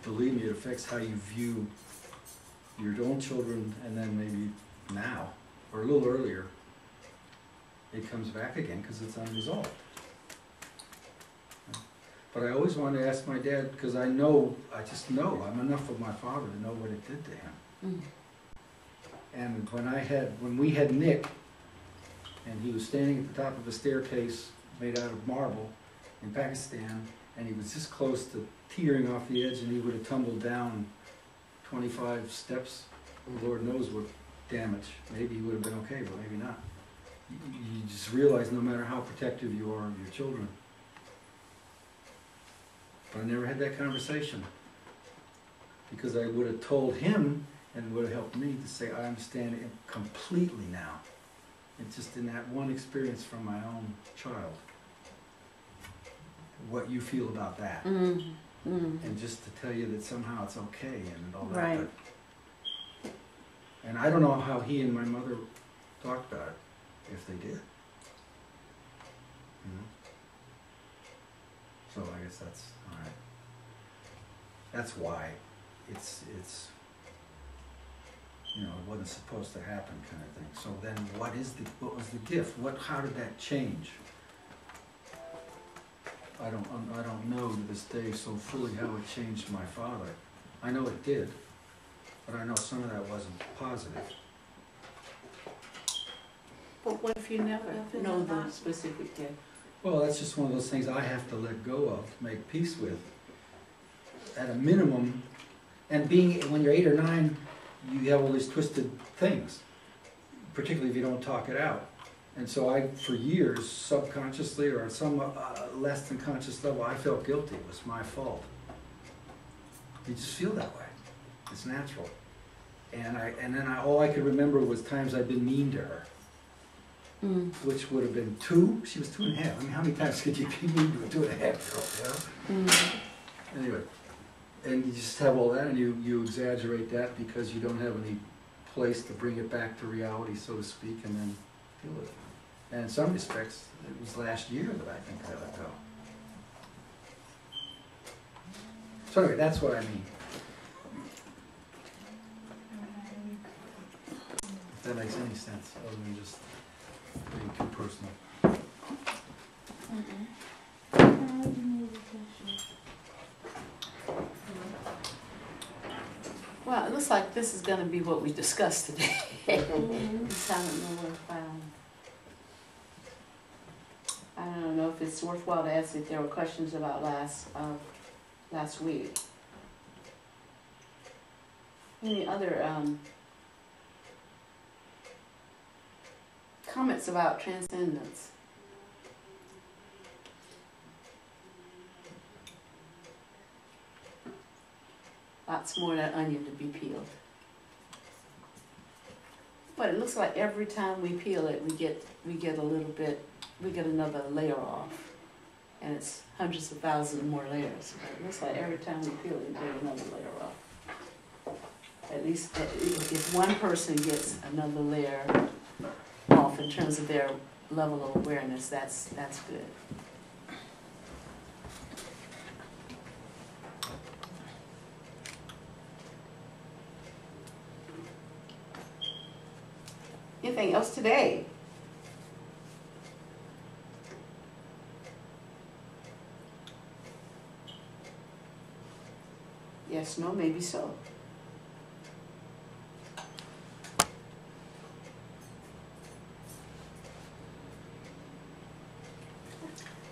Believe me, it affects how you view your own children, and then maybe now, or a little earlier, it comes back again because it's unresolved. But I always wanted to ask my dad, because I just know, I'm enough of my father to know what it did to him. And when we had Nick, and he was standing at the top of a staircase made out of marble in Pakistan, and he was just close to teetering off the edge, and he would have tumbled down 25 steps. Lord knows what damage. Maybe he would have been okay, but maybe not. You just realize no matter how protective you are of your children. But I never had that conversation, because I would have told him, and would have helped me to say, I understand it completely now. It's just in that one experience from my own child. What you feel about that. And just to tell you that somehow it's okay and all that. Right. And I don't know how he and my mother talked about it, if they did. So I guess that's all right. That's why it's it wasn't supposed to happen, kind of thing. So then what was the gift? How did that change? I don't know to this day so fully how it changed my father. I know it did, but I know some of that wasn't positive. But what if you never know the specific gift? Well, that's just one of those things I have to let go of, make peace with. At a minimum, and when you're 8 or 9, you have all these twisted things, particularly if you don't talk it out. And so for years, subconsciously or on some less than conscious level, I felt guilty. It was my fault. You just feel that way. It's natural. And then all I could remember was times I'd been mean to her, which would have been 2. She was 2.5. I mean, how many times could you be mean to a 2.5-year-old? Anyway, and you just have all that, and you exaggerate that because you don't have any place to bring it back to reality, so to speak, and then deal with it. And in some respects, it was last year that I think I let go. So anyway, that's what I mean. If that makes any sense, other than just being too personal. Well, it looks like this is going to be what we discussed today. I don't know if it's worthwhile to ask if there were questions about last week. Any other Comments about transcendence. Lots more of that onion to be peeled. But it looks like every time we peel it, we get a little bit, we get another layer off. And it's hundreds of thousands more layers. But it looks like every time we peel it, we get another layer off. At least if one person gets another layer off in terms of their level of awareness, that's good. Anything else today? Yes, no, maybe so.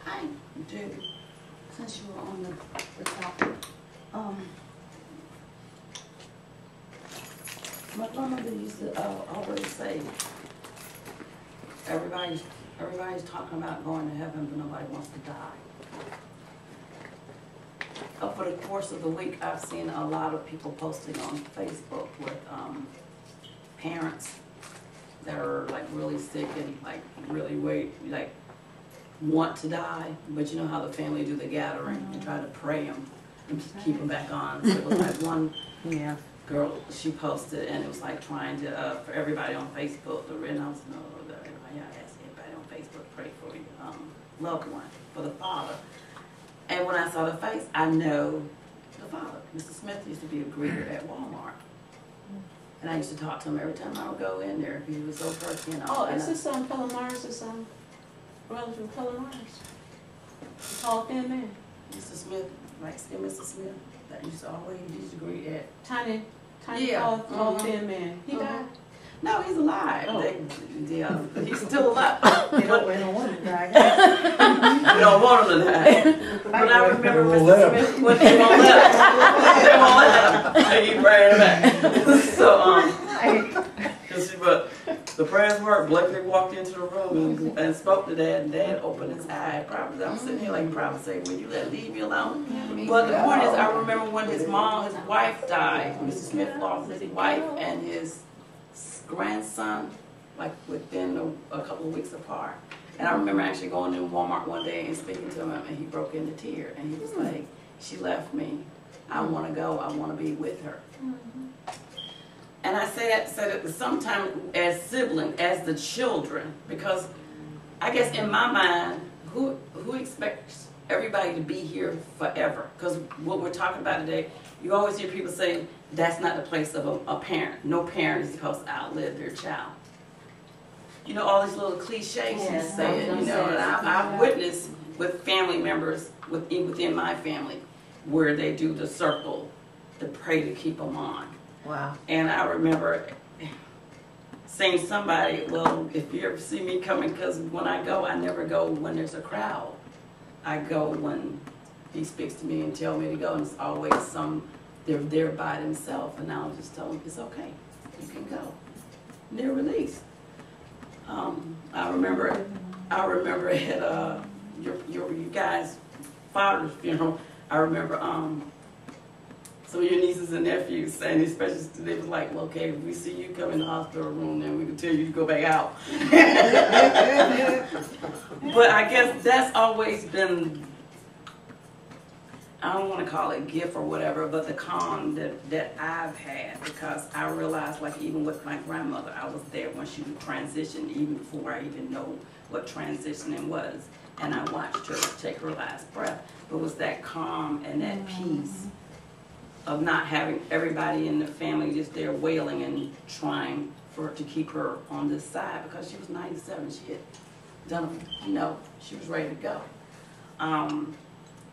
I do, since you were on the topic, my grandmother used to always say, everybody's talking about going to heaven, but nobody wants to die. For the course of the week, I've seen a lot of people posting on Facebook with parents that are like really sick and like really want to die, but you know how the family do the gathering and try to pray them and keep them back on. So it was like one girl, she posted, and it was like trying to, for everybody on Facebook, and I was, I asked everybody on Facebook to pray for your loved one, for the father. And when I saw the face, I know the father. Mr. Smith used to be a greeter at Walmart. And I used to talk to him every time I would go in there. He was so perky and all. Oh, is this Pelham Mars, this relative of Pelham Mars? The tall, thin man. Mr. Smith, like still Mr. Smith, that used to always used to greet at. Tiny, Yeah. tall, thin man. He died? No, he's alive. Oh. He's still alive. We don't want to die. We don't want him to die. But I remember They won't Mr. let him. Smith, when they won't let him. They won't let him. They keep bringing him back. So, but the prayers worked. Blakely walked into the room and spoke to Dad, and Dad opened his eye. Probably, I'm sitting here like probably saying, "Will you leave me alone?" But the point is, I remember when his wife died. Mr. Smith lost his wife and his grandson, like within a couple of weeks apart. And I remember actually going to Walmart one day and speaking to him, and he broke into tears. And he was like, "She left me. I want to go. I want to be with her." And I said it sometimes as siblings, as the children, because I guess in my mind, who expects everybody to be here forever? Because what we're talking about today, you always hear people say, that's not the place of a parent. No parent is supposed to outlive their child. You know, all these little cliches you say it, you know, and I've witnessed with family members within my family where they do the circle to pray to keep them on. Wow. And I remember saying to somebody, well, if you ever see me coming, because when I go, I never go when there's a crowd. I go when he speaks to me and tells me to go, and it's always they're there by themselves, and I'll just tell them, it's okay, you can go. And they're released. I remember at you guys' father's funeral, I remember some of your nieces and nephews saying, especially they was like, well, okay, if we see you come in the hospital room, then we can tell you to go back out. But I guess that's always been, I don't want to call it gift or whatever, but the calm that I've had, because I realized, like, even with my grandmother, I was there when she would transition, even before I even know what transitioning was. And I watched her take her last breath. But it was that calm and that peace of not having everybody in the family just there wailing and trying to keep her on this side, because she was 97. She had done, she was ready to go.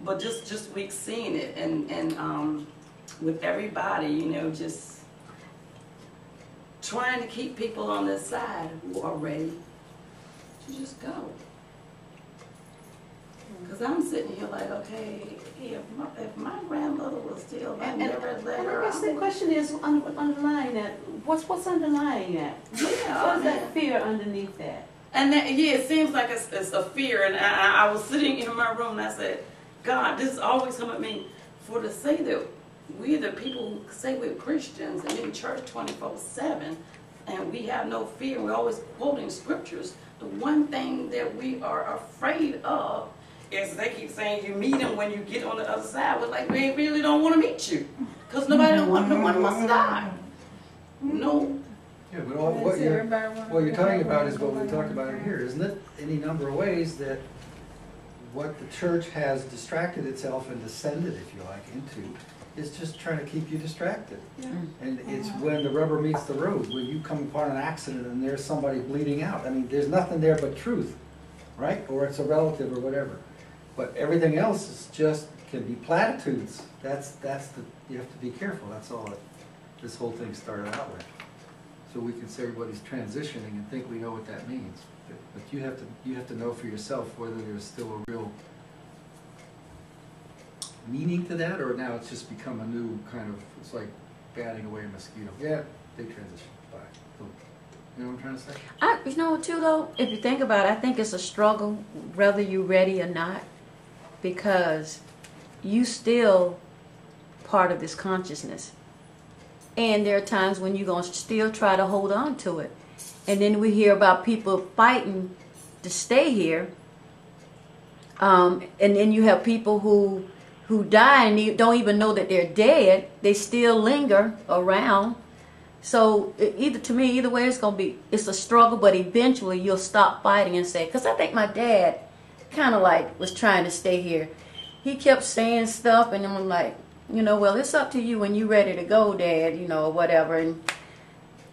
But just week seeing it and with everybody, just trying to keep people on this side who are ready to just go. Because I'm sitting here like, okay, if my grandmother was still, I never let her I guess the question is underlying that. What's underlying that? Yeah, What's that fear underneath that? And that, yeah, it seems like it's a fear. And I was sitting in my room and I said, God, this is always come at me for to say that we the people who say we're Christians and in church 24/7, and we have no fear. We're always quoting scriptures. The one thing that we are afraid of is they keep saying you meet them when you get on the other side. We're like, we really don't want to meet you because no one wants to die. No. Yeah, but all, what you're talking about is what we talked about in here, isn't it? Any number of ways that what the church has distracted itself and descended, if you like, into, is just trying to keep you distracted. Yeah. And it's when the rubber meets the road, when you come upon an accident and there's somebody bleeding out. I mean, there's nothing there but truth, right? Or it's a relative or whatever. But everything else is just, can be platitudes. That's you have to be careful. That's all this whole thing started out with. So we can say everybody's transitioning and think we know what that means. But you have to know for yourself whether there's still a real meaning to that, or now it's just become a new kind of, it's like batting away a mosquito. Yeah, they transition. Bye. Boom. You know what I'm trying to say? You know, too, though, if you think about it, I think it's a struggle, whether you're ready or not, because you still part of this consciousness. And there are times when you're going to still try to hold on to it. And then we hear about people fighting to stay here. And then you have people who die and you don't even know that they're dead. They still linger around. So either way it's going to be, it's a struggle, but eventually you'll stop fighting and say, because I think my dad kind of like was trying to stay here. He kept saying stuff and I'm like, you know, well, it's up to you when you're ready to go, Dad, you know, or whatever. And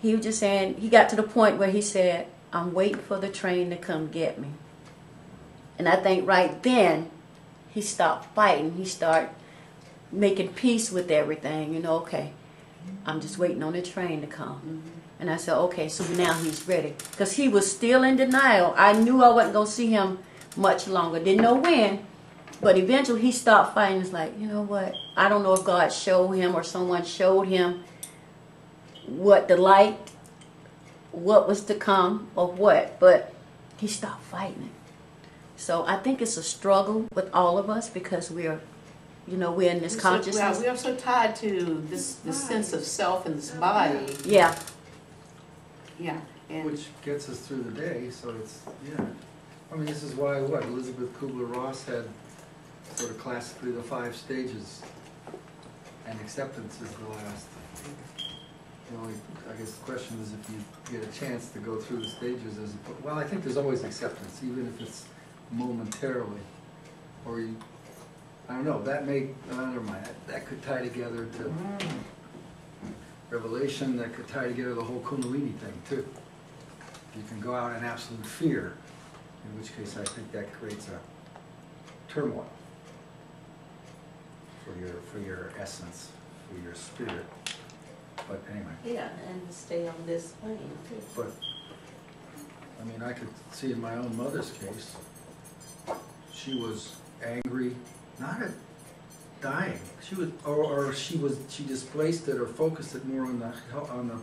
he was just saying, he got to the point where he said, I'm waiting for the train to come get me. And I think right then, he stopped fighting. He started making peace with everything, you know, okay, I'm just waiting on the train to come. Mm-hmm. And I said, okay, so now he's ready. Because he was still in denial. I knew I wasn't going to see him much longer. Didn't know when. But eventually he stopped fighting. It's like, you know what? I don't know if God showed him or someone showed him what the light, what was to come or what. But he stopped fighting. So I think it's a struggle with all of us because we're in this consciousness. We are so tied to this sense of self and this body. Yeah. Yeah. And which gets us through the day, so it's, yeah. I mean, this is why, Elizabeth Kubler-Ross had sort of classically the 5 stages, and acceptance is the last. The only, I guess the question is if you get a chance to go through the stages well, I think there's always acceptance, even if it's momentarily, or you, I don't know, that may, never mind, that could tie together to Revelation, that could tie together the whole Kundalini thing too. You can go out in absolute fear, in which case I think that creates a turmoil for your essence, for your spirit. But anyway. Yeah, and to stay on this plane too. But, I mean, I could see in my own mother's case, she was angry, not at dying. She was, or she displaced it or focused it more on the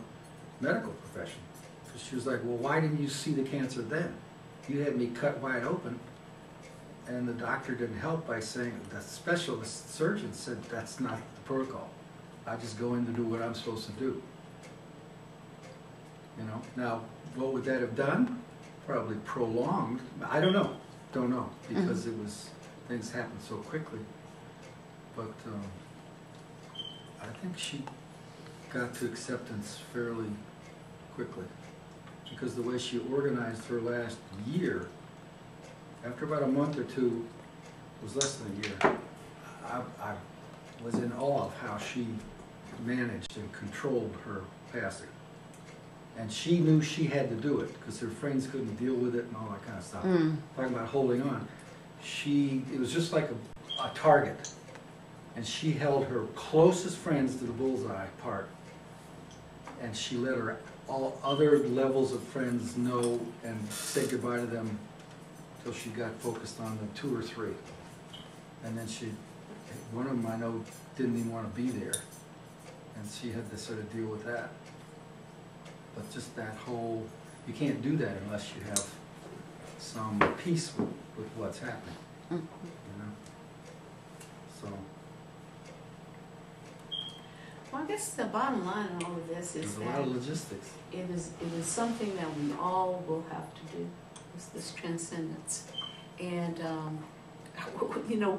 medical profession. So she was like, well, why didn't you see the cancer then? You had me cut wide open, and the doctor didn't help by saying, the specialist surgeon said that's not the protocol. I just go in to do what I'm supposed to do. You know, now, what would that have done? Probably prolonged. I don't know, because it was, things happened so quickly. But I think she got to acceptance fairly quickly, because the way she organized her last year, after about a month or two, it was less than a year, I was in awe of how she managed and controlled her passing. And she knew she had to do it because her friends couldn't deal with it and all that kind of stuff. Talking about holding on. It was just like a target. And she held her closest friends to the bullseye part. And she let her all other levels of friends know and say goodbye to them until she got focused on the 2 or 3. And then one of them I know didn't even want to be there. And she had to sort of deal with that. But just that whole, you can't do that unless you have some peace with what's happening. Mhm. You know? So, Well, I guess the bottom line in all of this is there's a that lot of logistics. it is something that we all will have to do. It's this transcendence. And, you know,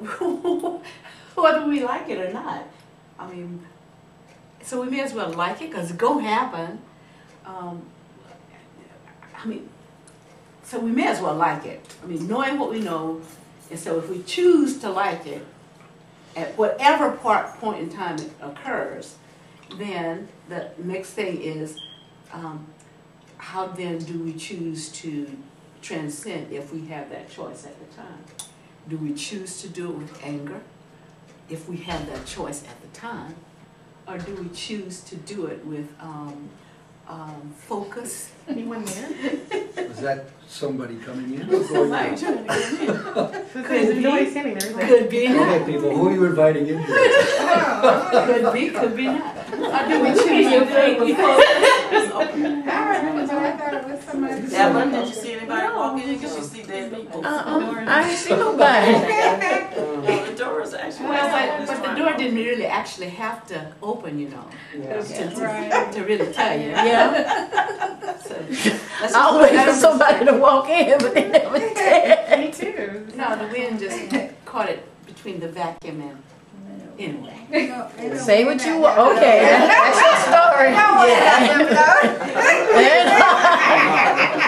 whether we like it or not. I mean, so we may as well like it because it's going to happen. I mean, so we may as well like it. I mean, knowing what we know, and so if we choose to like it, at whatever point in time it occurs, then the next thing is, how then do we choose to transcend if we have that choice at the time? Do we choose to do it with anger if we have that choice at the time? Or do we choose to do it with focus? Anyone there? Is that somebody coming in? Somebody trying to get in. There's nobody standing there, is there? Could be Okay, not. people, who are you inviting in here? Could be not. Or do we choose to do it with focus? I remember, but I thought it was somebody. Evelyn, did you see anybody walk in? Because you see dead people. I ain't see nobody. The doors actually. Well, but the door didn't really actually have to open, you know, Right. to really tell you. Yeah. So, let's I was waiting for somebody to walk in, but they never did. Me too. No, the wind just caught it between the vacuum and, anyway. Say what you want. Okay, that's your story.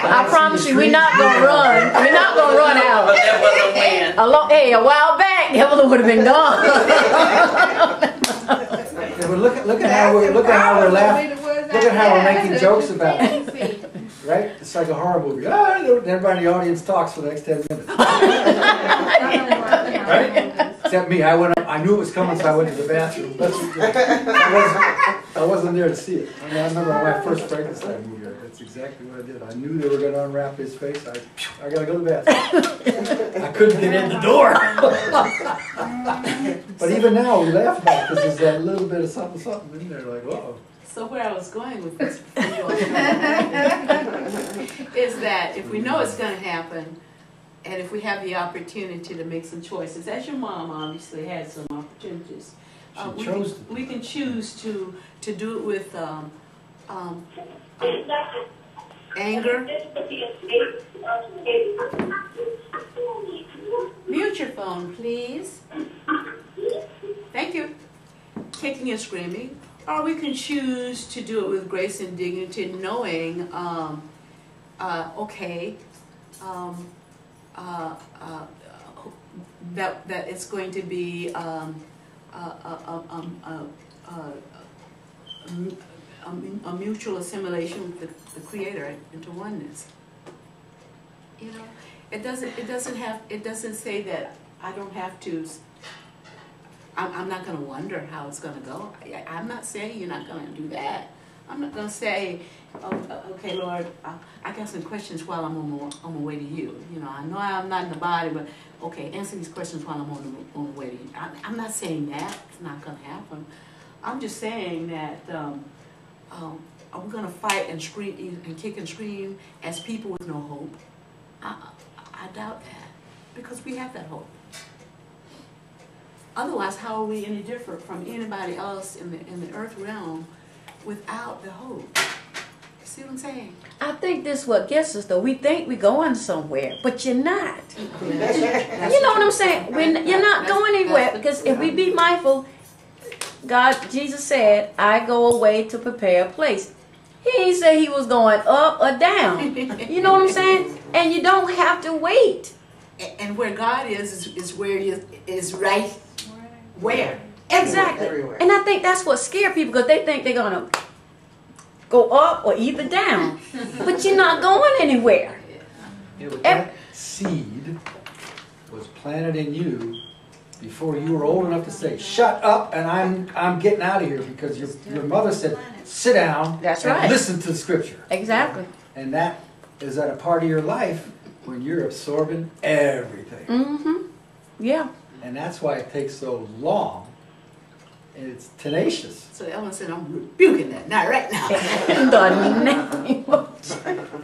I promise you, we're not gonna run. We're not gonna run out. But that wasn't when. Hey, a while back, Evelyn would have been gone. Yeah, but look at how we're laughing. Look at how we're making jokes about it, right? It's like a horror movie. Ah, and everybody in the audience talks for the next 10 minutes. Right? Except me, I knew it was coming, so I went to the bathroom. I wasn't there to see it. I mean, I remember my first Frankenstein movie. That's exactly what I did. I knew they were going to unwrap his face. I gotta go to the bathroom. I couldn't get in the door. But even now, we laugh about it because there's that little bit of something in there. Like, uh-oh. So where I was going with this is that if we know it's going to happen, and if we have the opportunity to make some choices, as your mom obviously had some opportunities, She chose to. we can choose to do it with anger. Mute your phone, please. Thank you. Kicking and screaming. Or we can choose to do it with grace and dignity, knowing, that it's going to be a mutual assimilation with the Creator into oneness. You know, it doesn't say that I don't have to. I'm not going to wonder how it's going to go. I'm not saying you're not going to do that. I'm not going to say, okay, Lord, I got some questions while I'm on the way to you. You know, I know I'm not in the body, but okay, answer these questions while I'm on the way to you. I'm not saying that. It's not going to happen. I'm just saying that are we going to fight and scream and kick and scream as people with no hope? I doubt that, because we have that hope. Otherwise, how are we any different from anybody else in the earth realm without the hope? See what I'm saying? I think this is what gets us, though. We think we're going somewhere, but you're not. You know what I'm saying? You're not going anywhere, because if we be mindful, Jesus said, I go away to prepare a place. He didn't say he was going up or down. You know what I'm saying? And you don't have to wait. And where God is where is right where? Exactly. Everywhere. And I think that's what scares people, because they think they're going to go up or either down. But you're not going anywhere. Yeah, but that seed was planted in you before you were old enough to say, shut up and I'm getting out of here, because your mother said, sit down That's and right. listen to the scripture. Exactly. And that is at a part of your life when you're absorbing everything. Mm-hmm. Yeah. And that's why it takes so long. And it's tenacious. So Ellen said, I'm rebuking that. Not right now. In the name of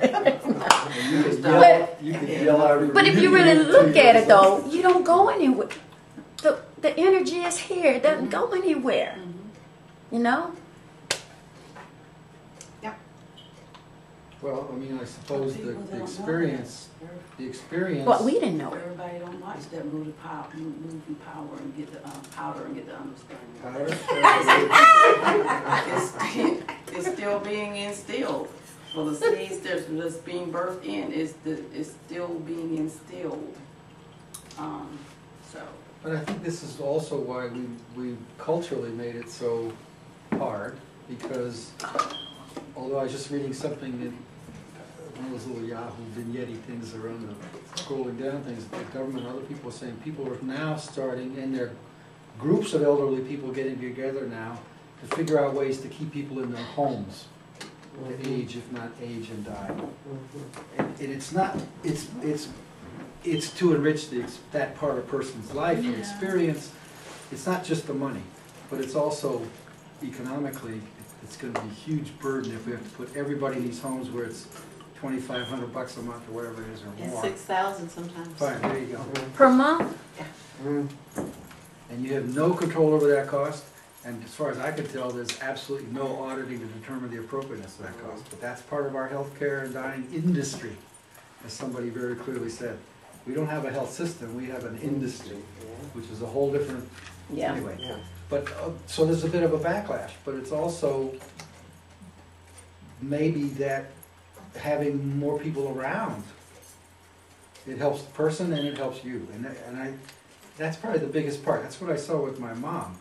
And You can yell out. But if you really look at it though, you don't go anywhere. The energy is here. It doesn't go anywhere. You know? Well, I mean, I suppose the experience, Well, we didn't know it. Everybody don't watch that movie power and get the powder and get the understanding. It's still being instilled. For the seeds that's being birthed in, is still being instilled. So. But I think this is also why we culturally made it so hard, because although I was just reading something in one of those little Yahoo vignette things around the scrolling down things, the government and other people are saying people are now starting, and there are groups of elderly people getting together now to figure out ways to keep people in their homes, to age, if not age and die. And it's not, it's to enrich that part of a person's life and experience. It's not just the money, but it's also economically, it's going to be a huge burden if we have to put everybody in these homes where it's $2,500 a month or whatever it is or And more. 6,000 sometimes. Fine, there you go. Per month? And you have no control over that cost. And as far as I can tell, there's absolutely no auditing to determine the appropriateness of that cost. But that's part of our healthcare and dying industry, as somebody very clearly said. We don't have a health system, we have an industry, which is a whole different, anyway. But, so there's a bit of a backlash, but it's also maybe that having more people around, it helps the person and it helps you. And that's probably the biggest part. That's what I saw with my mom.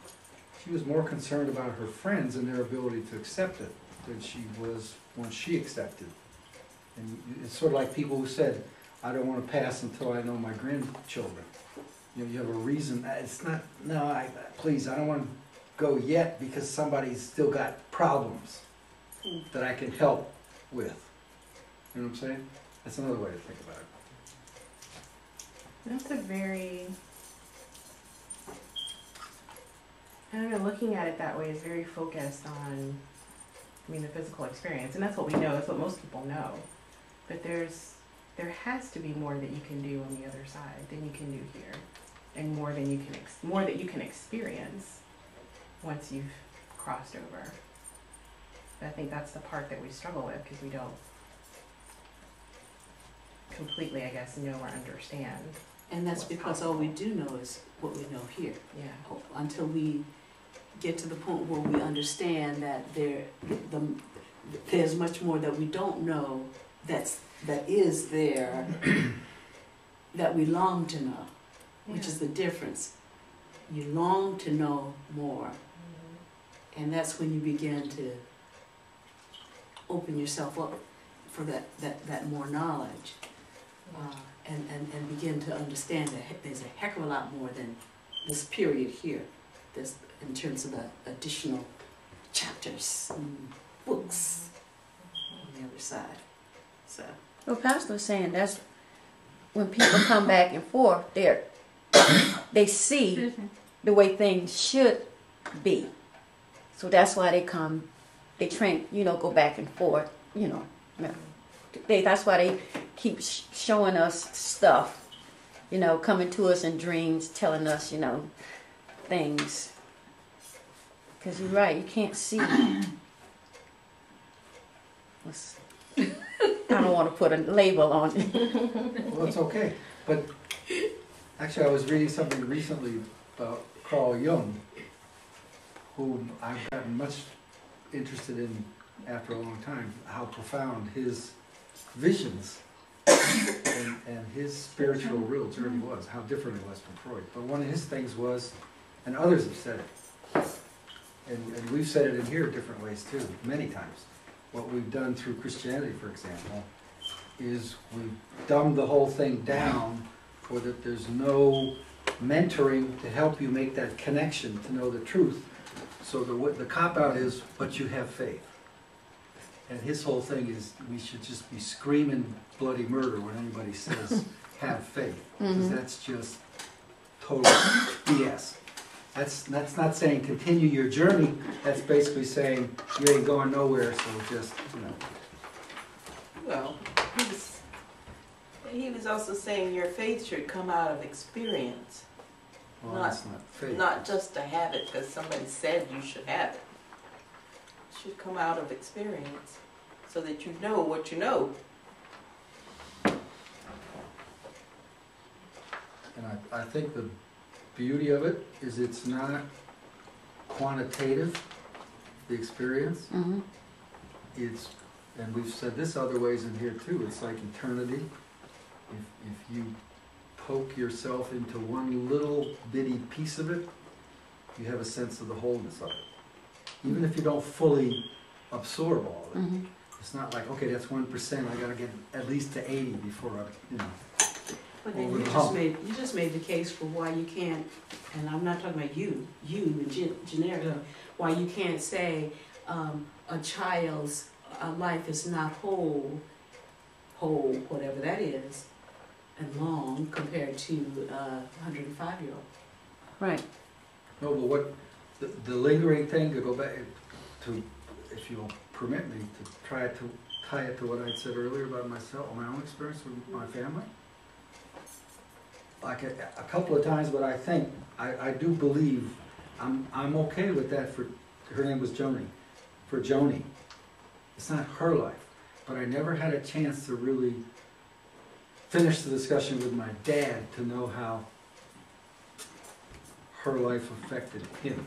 She was more concerned about her friends and their ability to accept it than she was when she accepted. And it's sort of like people who said, I don't want to pass until I know my grandchildren. You know, you have a reason. It's not, no, please, I don't want to go yet because somebody's still got problems that I can help with. You know what I'm saying? That's another way to think about it. That's a very, I don't know, looking at it that way is very focused on, I mean, the physical experience. And that's what we know, that's what most people know. But there has to be more that you can do on the other side than you can do here. And more than you can, more that you can experience once you've crossed over. But I think that's the part that we struggle with because we don't completely, I guess, know or understand. And that's because all we do know is what we know here. Yeah. Until we get to the point where we understand that there's much more that we don't know that is there that we long to know, which is the difference. You long to know more, and that's when you begin to open yourself up for that more knowledge, and begin to understand that there's a heck of a lot more than this period here. This in terms of the additional chapters and books on the other side. So. Well, Pastor was saying that's when people come back and forth, they see the way things should be. So that's why they come, they train, go back and forth, that's why they keep showing us stuff, coming to us in dreams, telling us, things. Because you're right, you can't see. I don't want to put a label on it. Well, it's okay. But actually, I was reading something recently about Carl Jung, whom I've gotten much interested in after a long time, how profound his visions and his spiritual real journey was, how different it was from Freud. But one of his things was, and others have said it, and we've said it in here different ways too, many times. What we've done through Christianity, for example, is we've dumbed the whole thing down so that there's no mentoring to help you make that connection to know the truth. So the cop-out is, but you have faith. And his whole thing is we should just be screaming bloody murder when anybody says have faith. Because that's just total BS. That's not saying continue your journey. That's basically saying you ain't going nowhere, so just, Well, He was also saying your faith should come out of experience, Well, Not- that's not faith. not just to have it because somebody said you should have it. It should come out of experience so that you know what you know. And I think the beauty of it is it's not quantitative, the experience. Mm-hmm. It's, and we've said this other ways in here too, it's like eternity. If you poke yourself into one little bitty piece of it, you have a sense of the wholeness of it. Even if you don't fully absorb all of it. Mm-hmm. It's not like, okay, that's 1%, I gotta get at least to 80 before I, you know. But then Over you the just hump. made the case for why you can't, and I'm not talking about you generic, Yeah. why you can't say a child's life is not whole, whatever that is, and long compared to a 105-year-old. Right. No, but what, the lingering thing, to go back to, if you'll permit me, to try to tie it to what I said earlier about myself, my own experience with my family. Like a couple of times, but I think, I do believe, I'm okay with that for, her name was Joni, for Joni. It's not her life, but I never had a chance to really finish the discussion with my dad to know how her life affected him.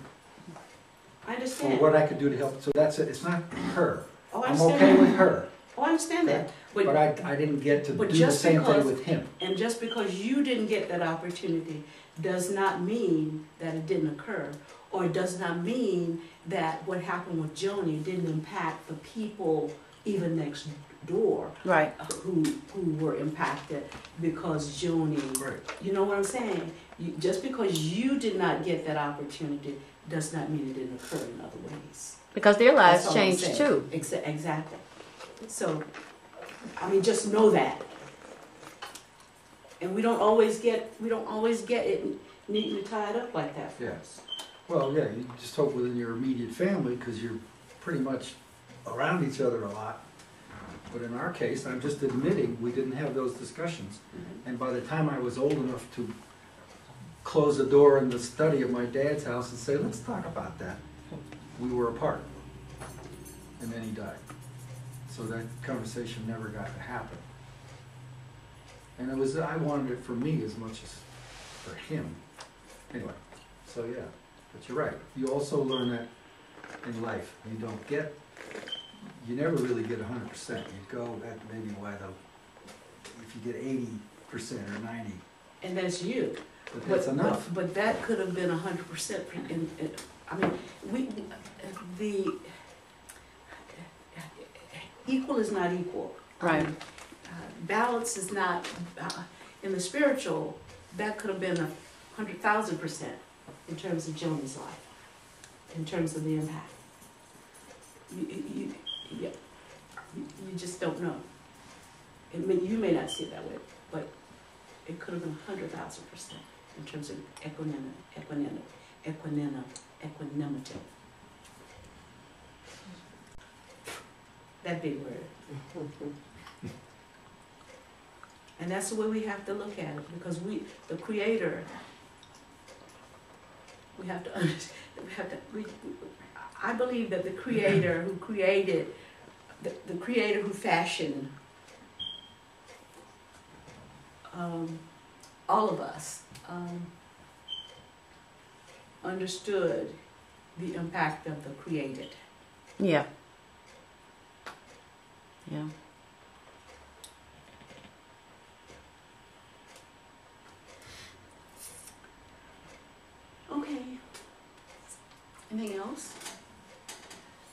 I Or understand. what I could do to help, so that's it, it's not her. Oh, I I'm understand okay that. with her, Oh, I understand that. but I didn't get to but do the just same thing because- with him. And just because you didn't get that opportunity does not mean that it didn't occur, or does not mean that what happened with Joni didn't impact the people even next door Right. who were impacted because Joni, Right. you know what I'm saying? Just because you did not get that opportunity does not mean it didn't occur in other ways. Because their That's lives all I'm changed saying. too. Exactly. So, I mean, just know that. And we don't always get it neatly tied up like that for Yeah. us. Well, yeah, you just hope within your immediate family, because you're pretty much around each other a lot. But in our case, I'm just admitting, we didn't have those discussions. And by the time I was old enough to close the door in the study of my dad's house and say, let's talk about that, we were apart. And then he died. So that conversation never got to happen. And it was, I wanted it for me as much as for him. Anyway, so yeah, but you're right. You also learn that in life. You don't get, you never really get 100%. You go, that maybe why if you get 80% or 90, And that's you. but that's enough. But that could have been 100%. I mean, the equal is not equal. Right. Balance is not, in the spiritual, that could have been 100,000% in terms of Joni's life, in terms of the impact. You just don't know. You may not see it that way, but it could have been 100,000% in terms of equanimity. That big word. And that's the way we have to look at it, because the Creator, I believe that the Creator who created, the Creator who fashioned all of us, understood the impact of the created. Yeah. Yeah. Okay. Anything else?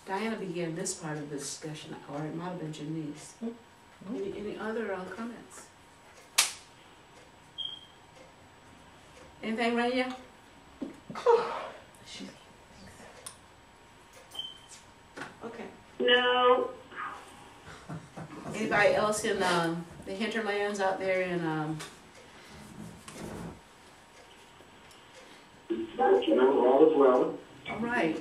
Diana began this part of the discussion, or it might have been Janice. Any other comments? Anything, Rania? Okay. No. Anybody else in the hinterlands out there in All is well. all right.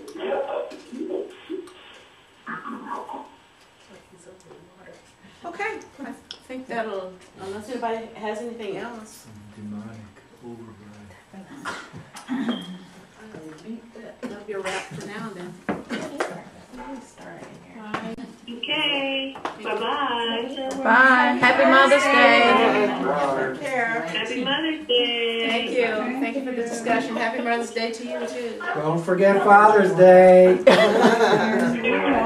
Okay. think that'll, unless anybody has anything else. Demonic override. That'll be a wrap for now then. Okay. Bye-bye. Bye. Happy Mother's Day. Take care. Happy Mother's Day. Thank you. Thank you for the discussion. Happy Mother's Day to you too. Don't forget Father's Day.